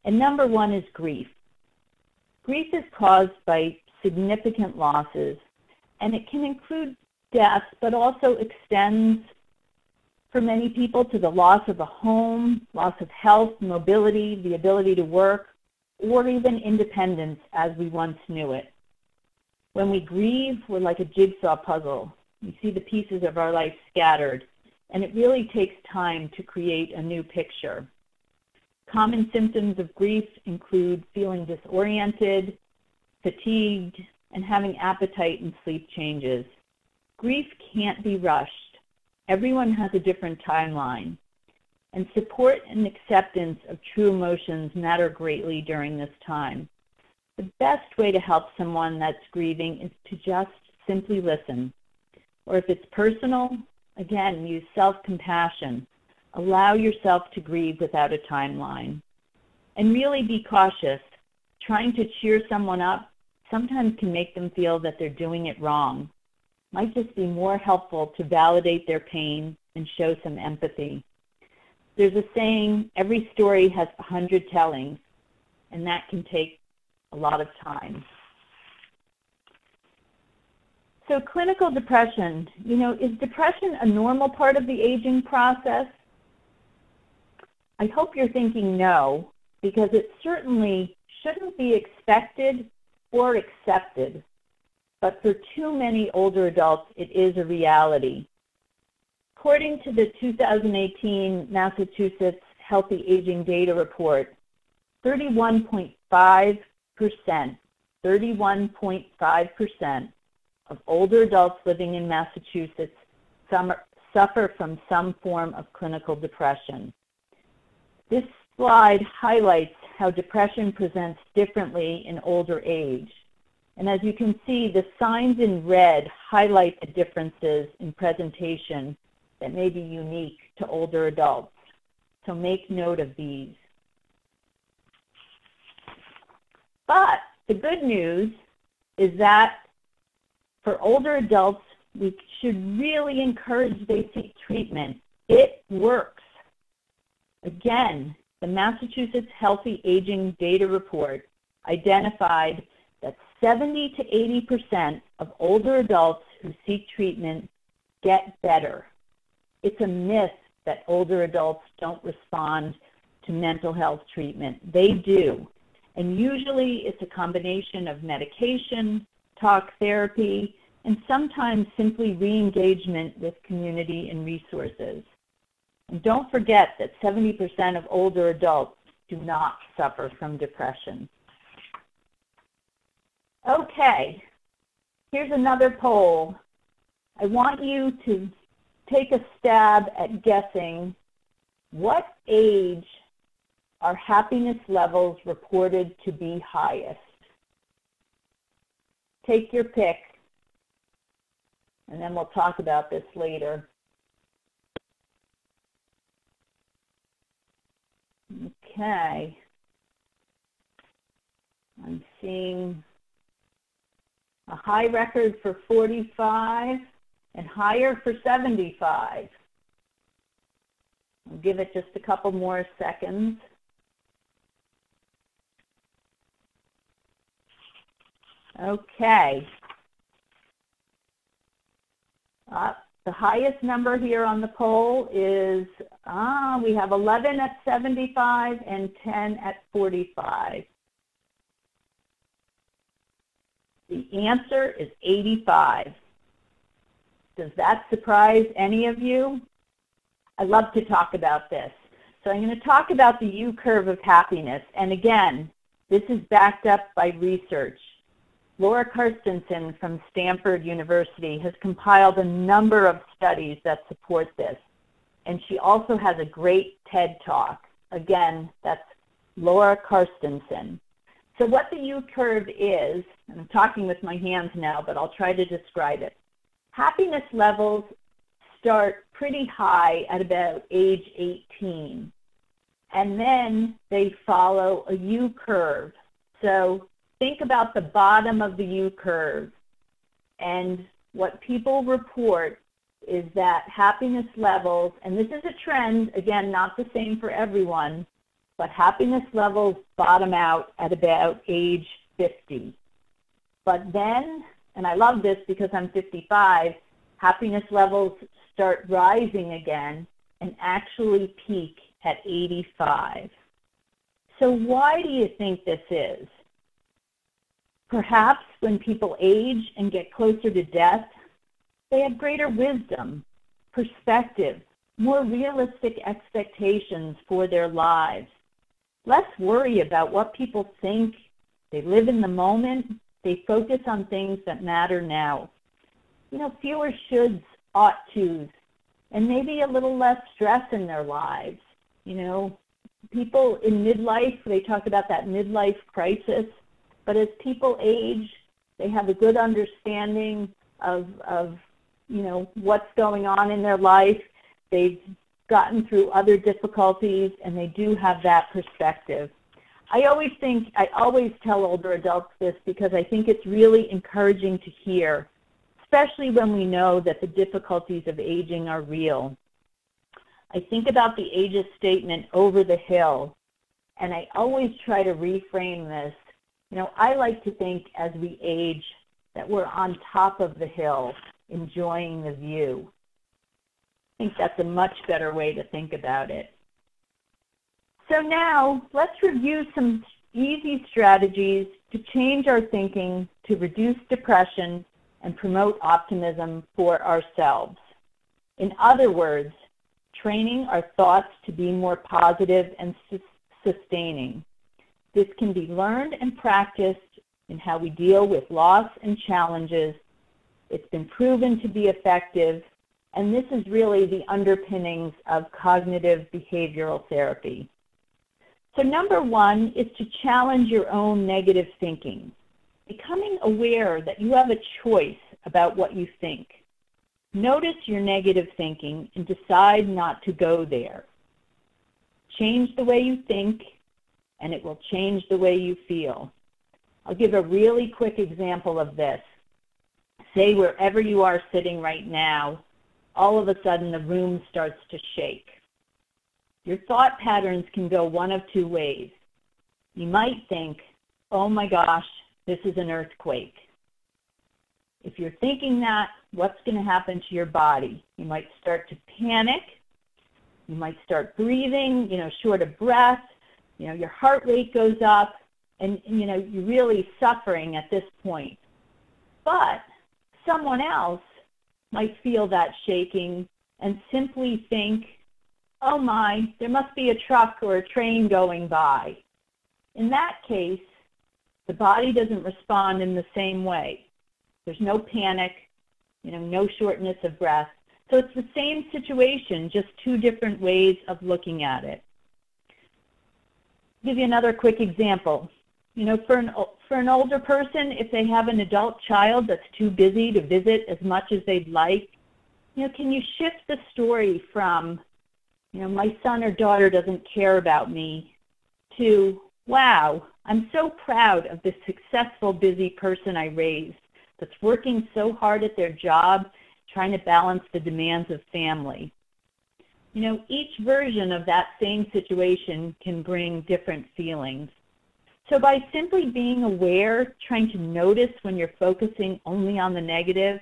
And number 1 is grief. Grief is caused by significant losses, and it can include death, but also extends for many people to the loss of a home, loss of health, mobility, the ability to work, or even independence as we once knew it. When we grieve, we're like a jigsaw puzzle. We see the pieces of our life scattered, and it really takes time to create a new picture. Common symptoms of grief include feeling disoriented, fatigued, and having appetite and sleep changes. Grief can't be rushed. Everyone has a different timeline, and support and acceptance of true emotions matter greatly during this time. The best way to help someone that's grieving is to just simply listen. Or if it's personal, again, use self-compassion. Allow yourself to grieve without a timeline. And really be cautious. Trying to cheer someone up sometimes can make them feel that they're doing it wrong. Might just be more helpful to validate their pain and show some empathy. There's a saying, every story has 100 tellings, and that can take a lot of time. So clinical depression, is depression a normal part of the aging process? I hope you're thinking no, because it certainly shouldn't be expected or accepted. But for too many older adults, it is a reality. According to the 2018 Massachusetts Healthy Aging Data Report, 31.5% of older adults living in Massachusetts suffer from some form of clinical depression. This slide highlights how depression presents differently in older age. And as you can see, the signs in red highlight the differences in presentation that may be unique to older adults. So make note of these. But the good news is that for older adults, we should really encourage they seek treatment. It works. Again, the Massachusetts Healthy Aging Data Report identified that 70 to 80% of older adults who seek treatment get better. It's a myth that older adults don't respond to mental health treatment. They do. And usually it's a combination of medication, talk therapy, and sometimes simply re-engagement with community and resources. And don't forget that 70% of older adults do not suffer from depression. Okay, here's another poll. I want you to take a stab at guessing what age are happiness levels reported to be highest. Take your pick, and then we'll talk about this later. Okay. I'm seeing a high record for 45 and higher for 75. I'll give it just a couple more seconds. Okay. The highest number here on the poll is, we have 11 at 75 and 10 at 45. The answer is 85. Does that surprise any of you? I love to talk about this. So I'm going to talk about the U-curve of happiness. And again, this is backed up by research. Laura Carstensen from Stanford University has compiled a number of studies that support this. And she also has a great TED Talk. Again, that's Laura Carstensen. So what the U-curve is, and I'm talking with my hands now, but I'll try to describe it. Happiness levels start pretty high at about age 18. And then they follow a U-curve. So think about the bottom of the U-curve. And what people report is that happiness levels, and this is a trend, again, not the same for everyone, but happiness levels bottom out at about age 50. But then, and I love this because I'm 55, happiness levels start rising again and actually peak at 85. So why do you think this is? Perhaps when people age and get closer to death, they have greater wisdom, perspective, more realistic expectations for their lives, less worry about what people think. They live in the moment. They focus on things that matter now. Fewer shoulds, ought tos, and maybe a little less stress in their lives. People in midlife, they talk about that midlife crisis, but as people age, they have a good understanding of what's going on in their life. They've gotten through other difficulties, and they do have that perspective. I always tell older adults this because I think it's really encouraging to hear, especially when we know that the difficulties of aging are real. I think about the Ageist statement, over the hill, and I always try to reframe this. You know, I like to think as we age that we're on top of the hill, enjoying the view. I think that's a much better way to think about it. So now, let's review some easy strategies to change our thinking to reduce depression and promote optimism for ourselves. In other words, training our thoughts to be more positive and sustaining. This can be learned and practiced in how we deal with loss and challenges. It's been proven to be effective, and this is really the underpinnings of cognitive behavioral therapy. So number one is to challenge your own negative thinking, becoming aware that you have a choice about what you think. Notice your negative thinking and decide not to go there. Change the way you think, and it will change the way you feel. I'll give a really quick example of this. Say wherever you are sitting right now, all of a sudden the room starts to shake. Your thought patterns can go one of two ways. You might think, oh my gosh, this is an earthquake. If you're thinking that, what's going to happen to your body? You might start to panic. You might start breathing, short of breath. Your heart rate goes up, and, you're really suffering at this point. But someone else might feel that shaking and simply think, oh my, there must be a truck or a train going by. In that case, the body doesn't respond in the same way. There's no panic, no shortness of breath. So it's the same situation, just two different ways of looking at it. I'll give you another quick example. For an older person, if they have an adult child that's too busy to visit as much as they'd like, can you shift the story from, my son or daughter doesn't care about me, to, wow, I'm so proud of this successful, busy person I raised that's working so hard at their job, trying to balance the demands of family. Each version of that same situation can bring different feelings. So by simply being aware, trying to notice when you're focusing only on the negative,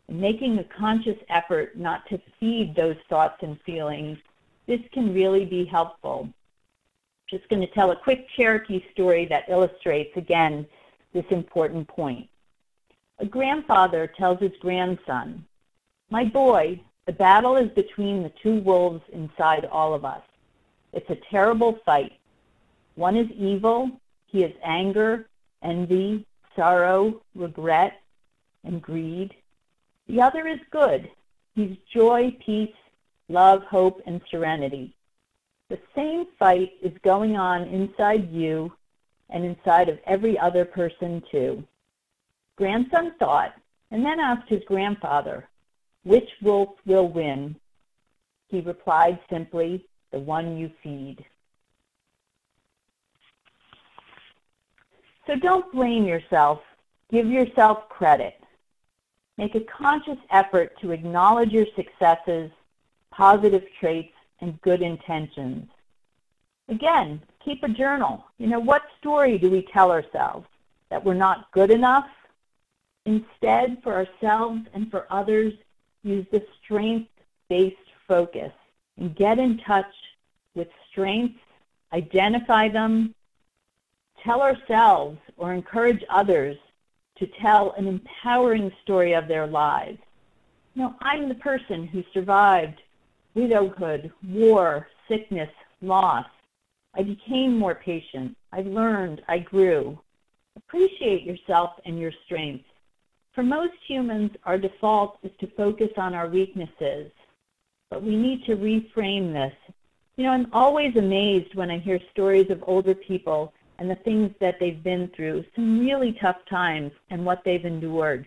and making a conscious effort not to feed those thoughts and feelings, this can really be helpful. Just going to tell a quick Cherokee story that illustrates, again, this important point. A grandfather tells his grandson, "My boy, the battle is between the two wolves inside all of us. It's a terrible fight. One is evil. He is anger, envy, sorrow, regret, and greed. The other is good. He's joy, peace, love, hope, and serenity. The same fight is going on inside you and inside of every other person too." Grandson thought, and then asked his grandfather, "Which wolf will win?" He replied simply, "The one you feed." So don't blame yourself. Give yourself credit. Make a conscious effort to acknowledge your successes, positive traits, and good intentions. Again, keep a journal. What story do we tell ourselves? That we're not good enough? Instead, for ourselves and for others, use the strength-based focus and get in touch with strengths, identify them, tell ourselves or encourage others to tell an empowering story of their lives. I'm the person who survived widowhood, war, sickness, loss. I became more patient. I learned. I grew. Appreciate yourself and your strengths. For most humans, our default is to focus on our weaknesses, but we need to reframe this. I'm always amazed when I hear stories of older people and the things that they've been through, some really tough times, and what they've endured.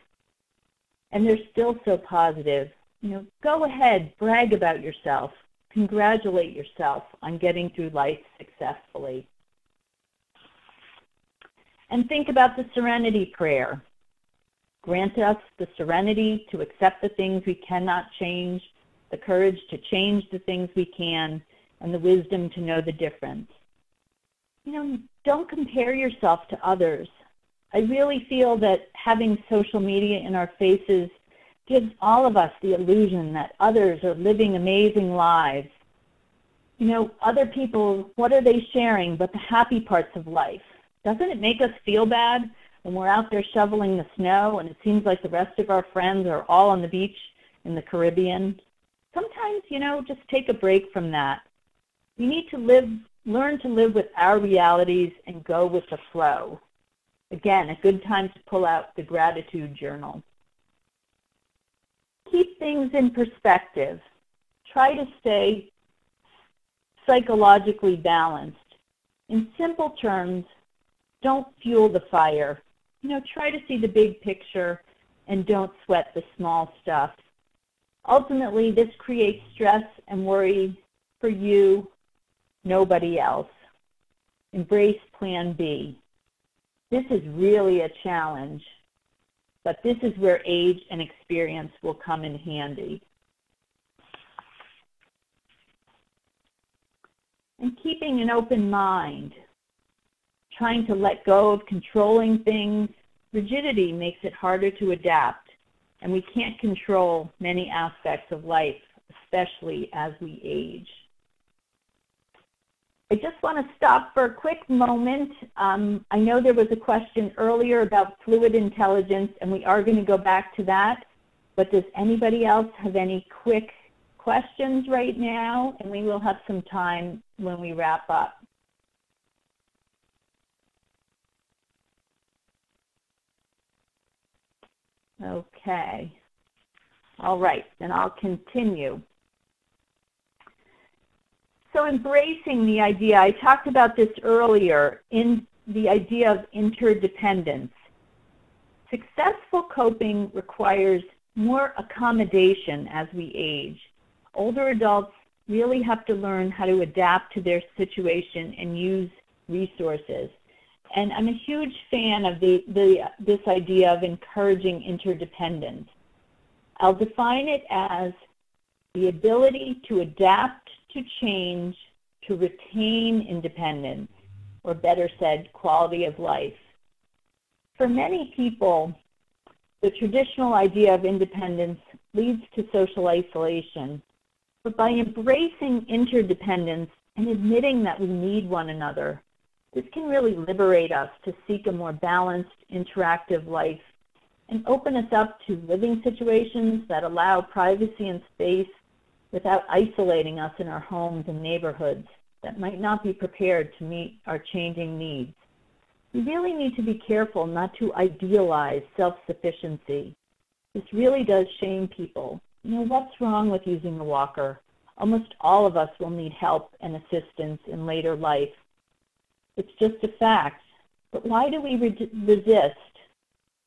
And they're still so positive. Go ahead, brag about yourself. congratulate yourself on getting through life successfully. And think about the serenity prayer. Grant us the serenity to accept the things we cannot change, the courage to change the things we can, and the wisdom to know the difference. Don't compare yourself to others. I really feel that having social media in our faces gives all of us the illusion that others are living amazing lives. Other people, what are they sharing but the happy parts of life? Doesn't it make us feel bad when we're out there shoveling the snow and it seems like the rest of our friends are all on the beach in the Caribbean? Sometimes, just take a break from that. We need to learn to live with our realities and go with the flow. Again, a good time to pull out the gratitude journal. Keep things in perspective. Try to stay psychologically balanced. In simple terms, don't fuel the fire. Try to see the big picture and don't sweat the small stuff. Ultimately, this creates stress and worry for you, nobody else. Embrace Plan B. This is really a challenge, but this is where age and experience will come in handy. And keeping an open mind, trying to let go of controlling things. Rigidity makes it harder to adapt, and we can't control many aspects of life, especially as we age. I just want to stop for a quick moment. I know there was a question earlier about fluid intelligence, and we are going to go back to that. But does anybody else have any quick questions right now? And we will have some time when we wrap up. Okay. All right, then I'll continue. So embracing the idea, I talked about this earlier, in the idea of interdependence. Successful coping requires more accommodation as we age. Older adults really have to learn how to adapt to their situation and use resources. And I'm a huge fan of this idea of encouraging interdependence. I'll define it as the ability to adapt to change, to retain independence, or better said, quality of life. For many people, the traditional idea of independence leads to social isolation. But by embracing interdependence and admitting that we need one another, this can really liberate us to seek a more balanced, interactive life and open us up to living situations that allow privacy and space without isolating us in our homes and neighborhoods that might not be prepared to meet our changing needs. We really need to be careful not to idealize self-sufficiency. This really does shame people. What's wrong with using a walker? Almost all of us will need help and assistance in later life. It's just a fact. But why do we resist?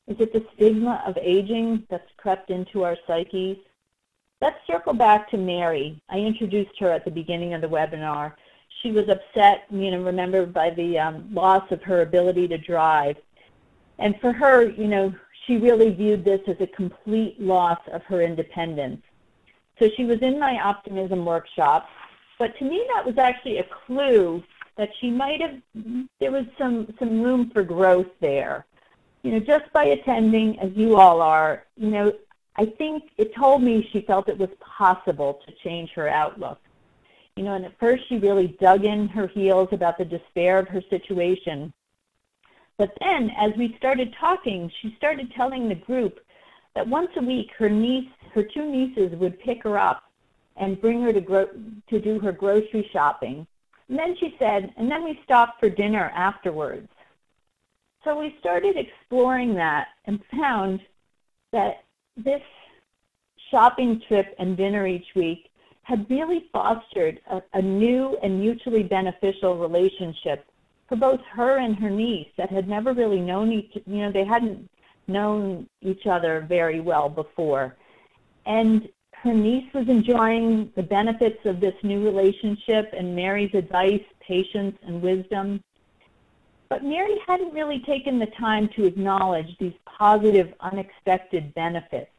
Is it the stigma of aging that's crept into our psyches? Let's circle back to Mary. I introduced her at the beginning of the webinar. She was upset, remember, by the loss of her ability to drive. And for her, she really viewed this as a complete loss of her independence. So she was in my Optimism workshop, but to me that was actually a clue that she might have, there was some room for growth there. Just by attending, as you all are, I think it told me she felt it was possible to change her outlook. And at first she really dug in her heels about the despair of her situation. But then, as we started talking, she started telling the group that once a week her two nieces would pick her up and bring her to do her grocery shopping. And then she said, and then we stopped for dinner afterwards. So we started exploring that and found that this shopping trip and dinner each week had really fostered a new and mutually beneficial relationship for both her and her niece that had never really known they hadn't known each other very well before. And Her niece was enjoying the benefits of this new relationship and Mary's advice, patience, and wisdom. But Mary hadn't really taken the time to acknowledge these positive, unexpected benefits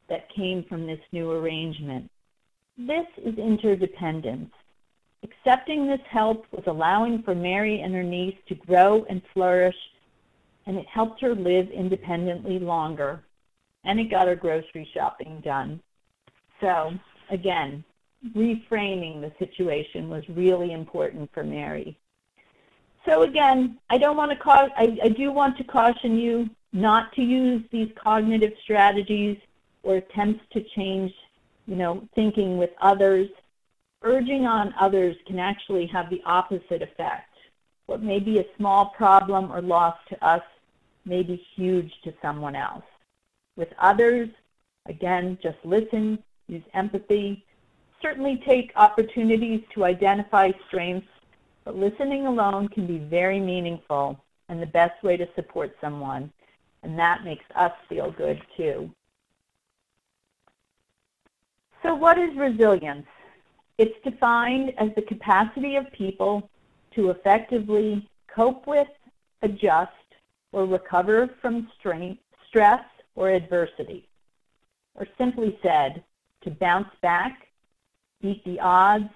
that came from this new arrangement. This is interdependence. Accepting this help was allowing for Mary and her niece to grow and flourish, and it helped her live independently longer, and it got her grocery shopping done. So, again, reframing the situation was really important for Mary. So again, I do want to caution you not to use these cognitive strategies or attempts to change, thinking with others. Urging on others can actually have the opposite effect. What may be a small problem or loss to us may be huge to someone else. With others, again, just listen, use empathy, certainly take opportunities to identify strengths, but listening alone can be very meaningful and the best way to support someone, and that makes us feel good too. So what is resilience? It's defined as the capacity of people to effectively cope with, adjust, or recover from stress or adversity. Or simply said, to bounce back, beat the odds,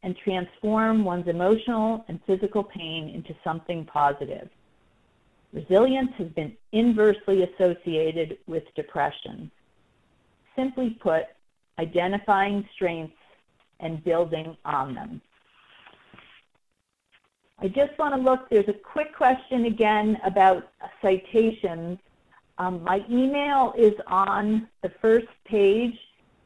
and transform one's emotional and physical pain into something positive. Resilience has been inversely associated with depression. Simply put, identifying strengths and building on them. I just want to look, there's a quick question again about citations. My email is on the first page,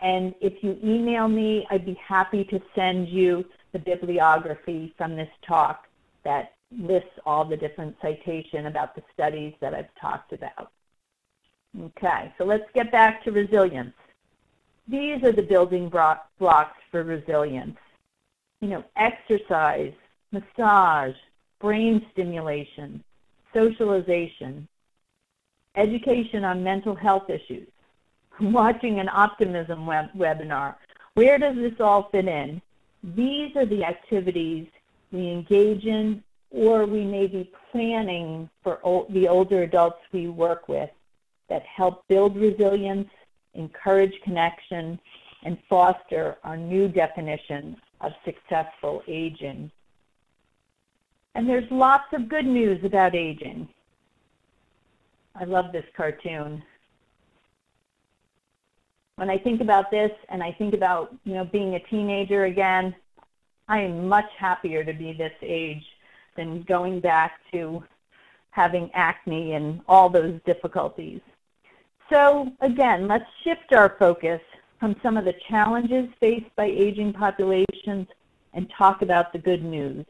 and if you email me, I'd be happy to send you the bibliography from this talk that lists all the different citations about the studies that I've talked about. Okay, so let's get back to resilience. These are the building blocks for resilience. Exercise, massage, brain stimulation, socialization, education on mental health issues, watching an Optimism webinar. Where does this all fit in? These are the activities we engage in or we may be planning for the older adults we work with that help build resilience, encourage connection, and foster our new definition of successful aging. And there's lots of good news about aging. I love this cartoon. When I think about this and I think about, being a teenager again, I am much happier to be this age than going back to having acne and all those difficulties. So again, let's shift our focus from some of the challenges faced by aging populations and talk about the good news.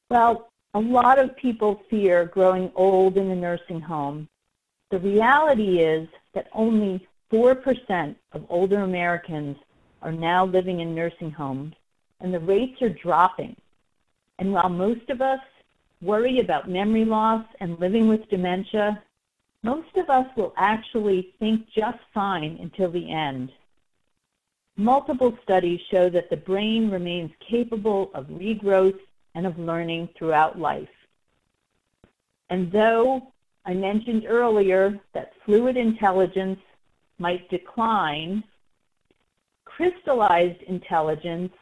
Well, a lot of people fear growing old in a nursing home. The reality is that only 4% of older Americans are now living in nursing homes, and the rates are dropping. And while most of us worry about memory loss and living with dementia, most of us will actually think just fine until the end. Multiple studies show that the brain remains capable of regrowth and of learning throughout life. And though I mentioned earlier that fluid intelligence might decline, crystallized intelligence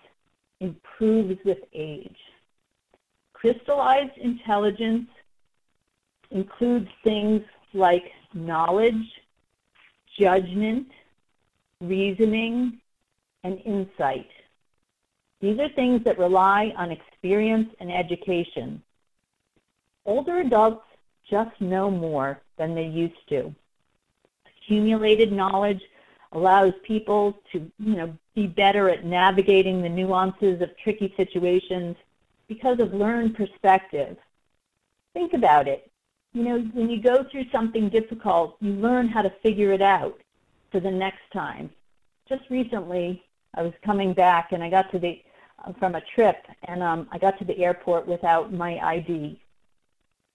improves with age. Crystallized intelligence includes things like knowledge, judgment, reasoning, and insight. These are things that rely on experience and education. Older adults just know more than they used to. Accumulated knowledge allows people to, be better at navigating the nuances of tricky situations because of learned perspective. Think about it. When you go through something difficult, you learn how to figure it out for the next time. Just recently, I was coming back and I got to from a trip, and I got to the airport without my ID.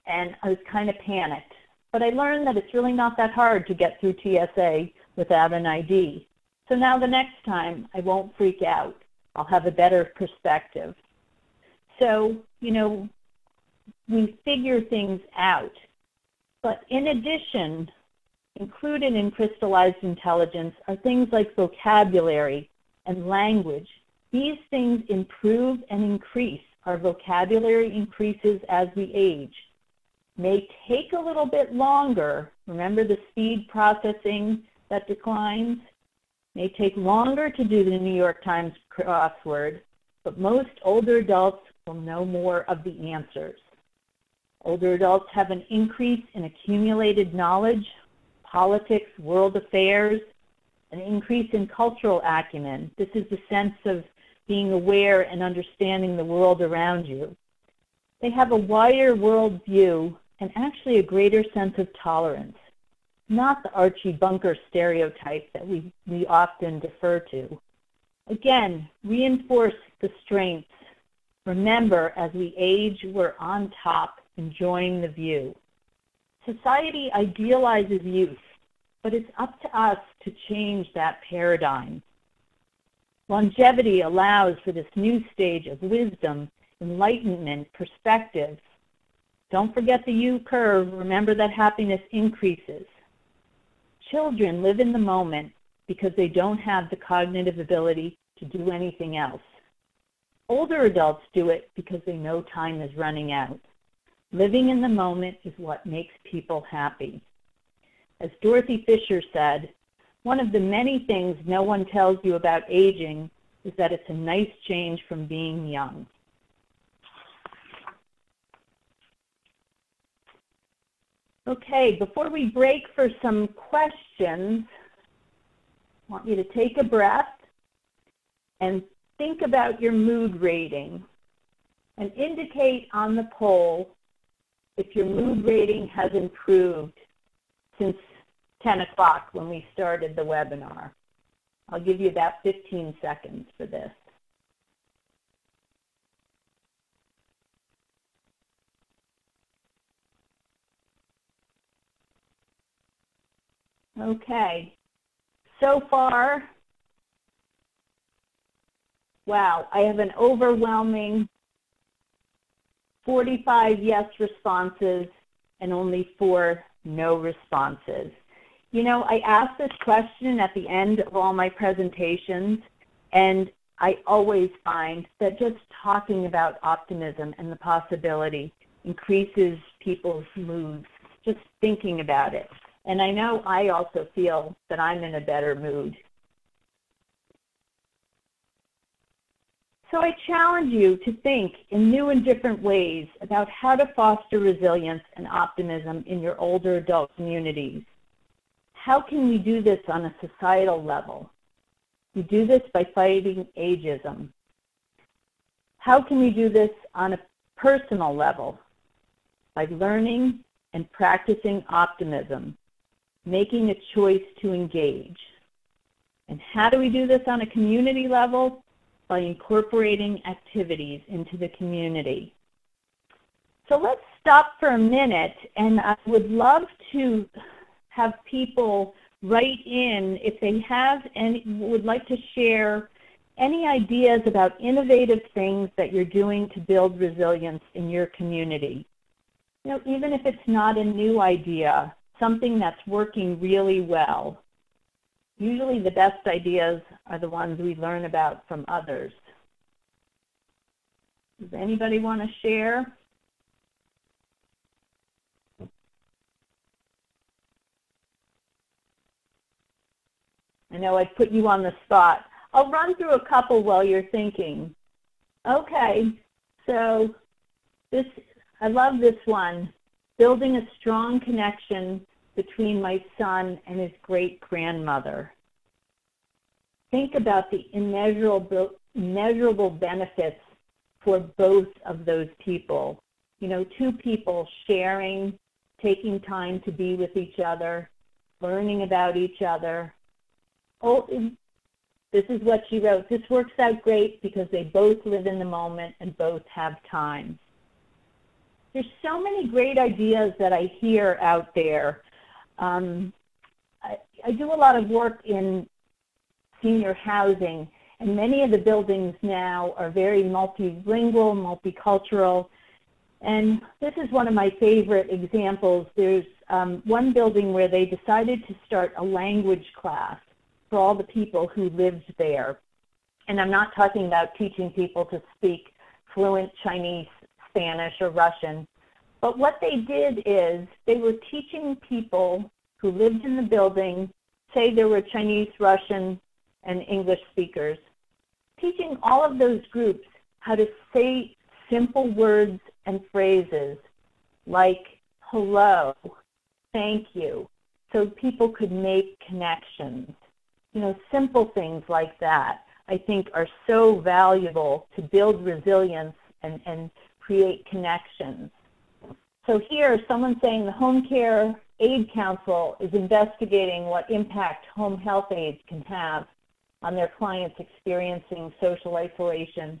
And I was kind of panicked. But I learned that it's really not that hard to get through TSA without an ID. So now the next time I won't freak out. I'll have a better perspective. So, you know, we figure things out. But in addition, included in crystallized intelligence are things like vocabulary and language. These things improve and increase. Our vocabulary increases as we age. May take a little bit longer. Remember the speed processing that declines? May take longer to do the New York Times crossword, but most older adults will know more of the answers. Older adults have an increase in accumulated knowledge, politics, world affairs, an increase in cultural acumen. This is the sense of being aware and understanding the world around you. They have a wider world view and actually a greater sense of tolerance, not the Archie Bunker stereotype that we often defer to. Again, reinforce the strengths. Remember, as we age, we're on top, enjoying the view. Society idealizes youth, but it's up to us to change that paradigm. Longevity allows for this new stage of wisdom, enlightenment, perspective. Don't forget the U curve. Remember that happiness increases. Children live in the moment because they don't have the cognitive ability to do anything else. Older adults do it because they know time is running out. Living in the moment is what makes people happy. As Dorothy Fisher said, one of the many things no one tells you about aging is that it's a nice change from being young. Okay, before we break for some questions, I want you to take a breath and think about your mood rating and indicate on the poll if your mood rating has improved since 10 o'clock when we started the webinar. I'll give you about 15 seconds for this. Okay, so far, wow, I have an overwhelming 45 yes responses and only 4 no responses. You know, I ask this question at the end of all my presentations, and I always find that just talking about optimism and the possibility increases people's moods, just thinking about it. And I know I also feel that I'm in a better mood. So I challenge you to think in new and different ways about how to foster resilience and optimism in your older adult communities. How can we do this on a societal level? We do this by fighting ageism. How can we do this on a personal level? By learning and practicing optimism, making a choice to engage. And how do we do this on a community level? By incorporating activities into the community. So let's stop for a minute, and I would love to have people write in if they have any, would like to share any ideas about innovative things that you're doing to build resilience in your community. You know, even if it's not a new idea, something that's working really well. Usually the best ideas are the ones we learn about from others. Does anybody want to share? I know I put you on the spot. I'll run through a couple while you're thinking. Okay, so I love this one. Building a strong connection between my son and his great-grandmother. Think about the immeasurable benefits for both of those people. You know, 2 people sharing, taking time to be with each other, learning about each other. Oh, this is what she wrote. This works out great because they both live in the moment and both have time. There's so many great ideas that I hear out there. I do a lot of work in senior housing. And many of the buildings now are very multilingual, multicultural. And this is one of my favorite examples. There's one building where they decided to start a language class for all the people who lived there. And I'm not talking about teaching people to speak fluent Chinese, Spanish, or Russian. But what they did is they were teaching people who lived in the building, say there were Chinese, Russian, and English speakers, teaching all of those groups how to say simple words and phrases like hello, thank you, so people could make connections. You know, simple things like that, I think, are so valuable to build resilience and create connections. So here, someone's saying the Home Care Aid Council is investigating what impact home health aides can have on their clients experiencing social isolation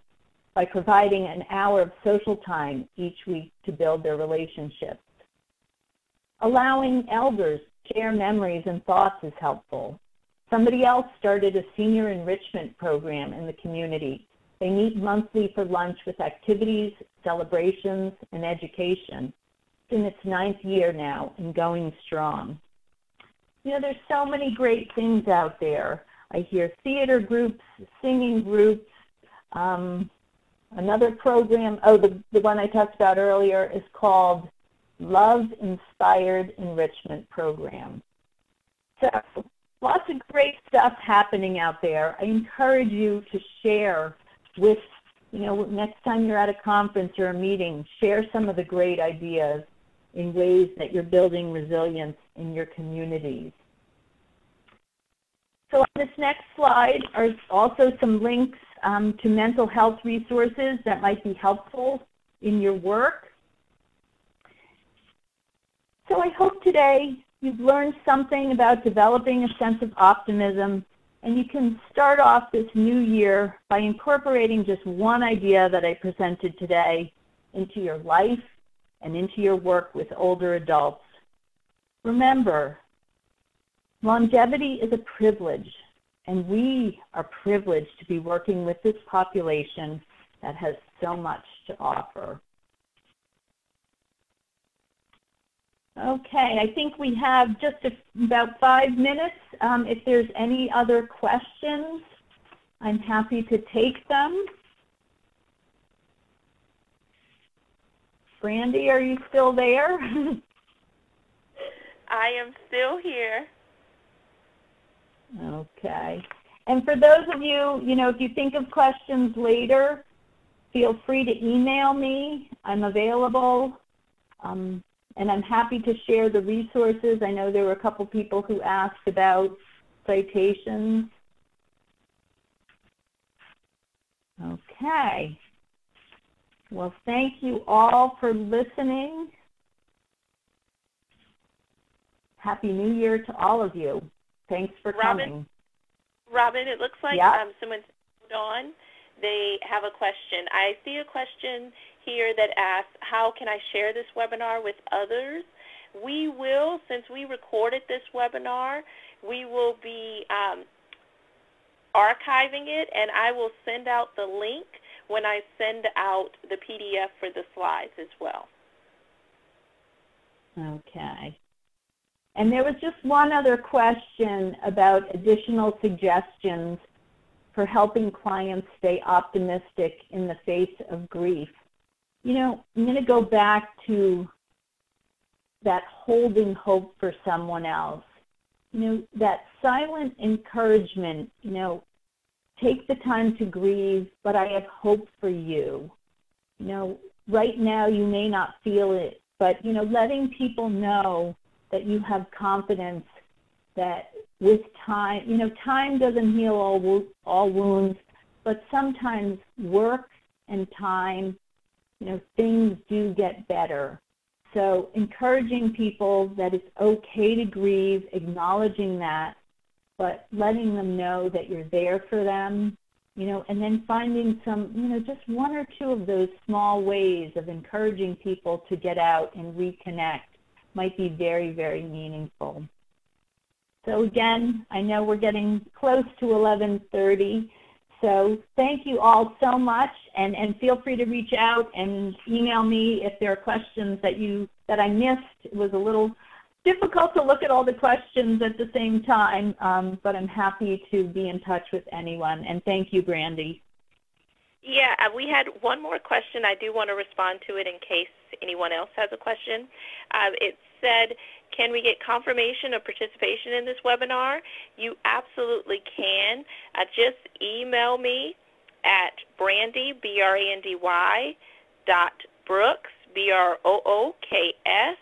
by providing an hour of social time each week to build their relationships. Allowing elders to share memories and thoughts is helpful. Somebody else started a senior enrichment program in the community. They meet monthly for lunch with activities, celebrations, and education. It's in its 9th year now and going strong. You know, there's so many great things out there. I hear theater groups, singing groups. Another program, the one I talked about earlier is called Love Inspired Enrichment Program. So lots of great stuff happening out there. I encourage you to share with, you know, next time you're at a conference or a meeting, share some of the great ideas in ways that you're building resilience in your communities. So on this next slide are also some links to mental health resources that might be helpful in your work. So I hope today you've learned something about developing a sense of optimism, and you can start off this new year by incorporating just one idea that I presented today into your life and into your work with older adults. Remember, longevity is a privilege, and we are privileged to be working with this population that has so much to offer. Okay, I think we have just about 5 minutes. If there's any other questions, I'm happy to take them. Brandy, are you still there? I am still here. Okay. And for those of you, you know, if you think of questions later, feel free to email me. I'm available. And I'm happy to share the resources. I know there were a couple people who asked about citations. Okay. Well, thank you all for listening. Happy New Year to all of you. Thanks for coming. Robin, it looks like someone's on. They have a question. I see a question here that asks, how can I share this webinar with others? We will, since we recorded this webinar, we will be archiving it, and I will send out the link when I send out the PDF for the slides as well. Okay. And there was just one other question about additional suggestions for helping clients stay optimistic in the face of grief. You know, I'm going to go back to that holding hope for someone else. You know, that silent encouragement, you know, take the time to grieve, but I have hope for you. You know, right now you may not feel it, but, you know, letting people know that you have confidence that with time, you know, time doesn't heal all wounds, but sometimes work and time, you know, things do get better. So encouraging people that it's okay to grieve, acknowledging that, but letting them know that you're there for them, you know, and then finding some, you know, just one or two of those small ways of encouraging people to get out and reconnect might be very, very meaningful. So again, I know we're getting close to 11:30. So thank you all so much, and feel free to reach out and email me if there are questions that I missed. It was a little difficult to look at all the questions at the same time, but I'm happy to be in touch with anyone. And thank you, Brandy. Yeah, we had one more question. I do want to respond to it in case anyone else has a question. It said, can we get confirmation of participation in this webinar? You absolutely can. Just email me at Brandy, BRANDY, .Brooks, BROOKS,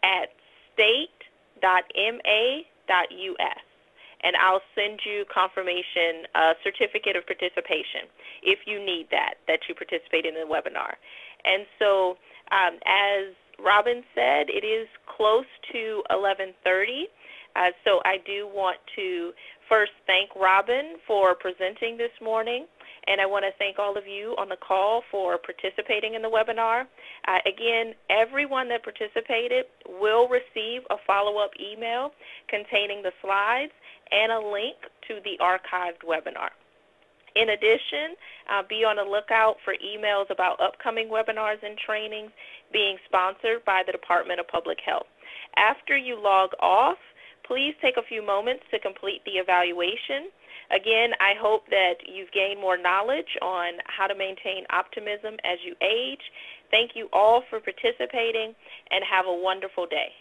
at state.ma.us. And I'll send you confirmation, certificate of participation, if you need that you participate in the webinar. And so, as Robin said, it is close to 11:30. So I do want to first thank Robin for presenting this morning, and I want to thank all of you on the call for participating in the webinar. Again, everyone that participated will receive a follow-up email containing the slides and a link to the archived webinar. In addition, be on the lookout for emails about upcoming webinars and trainings being sponsored by the Department of Public Health. After you log off, please take a few moments to complete the evaluation. Again, I hope that you've gained more knowledge on how to maintain optimism as you age. Thank you all for participating, and have a wonderful day.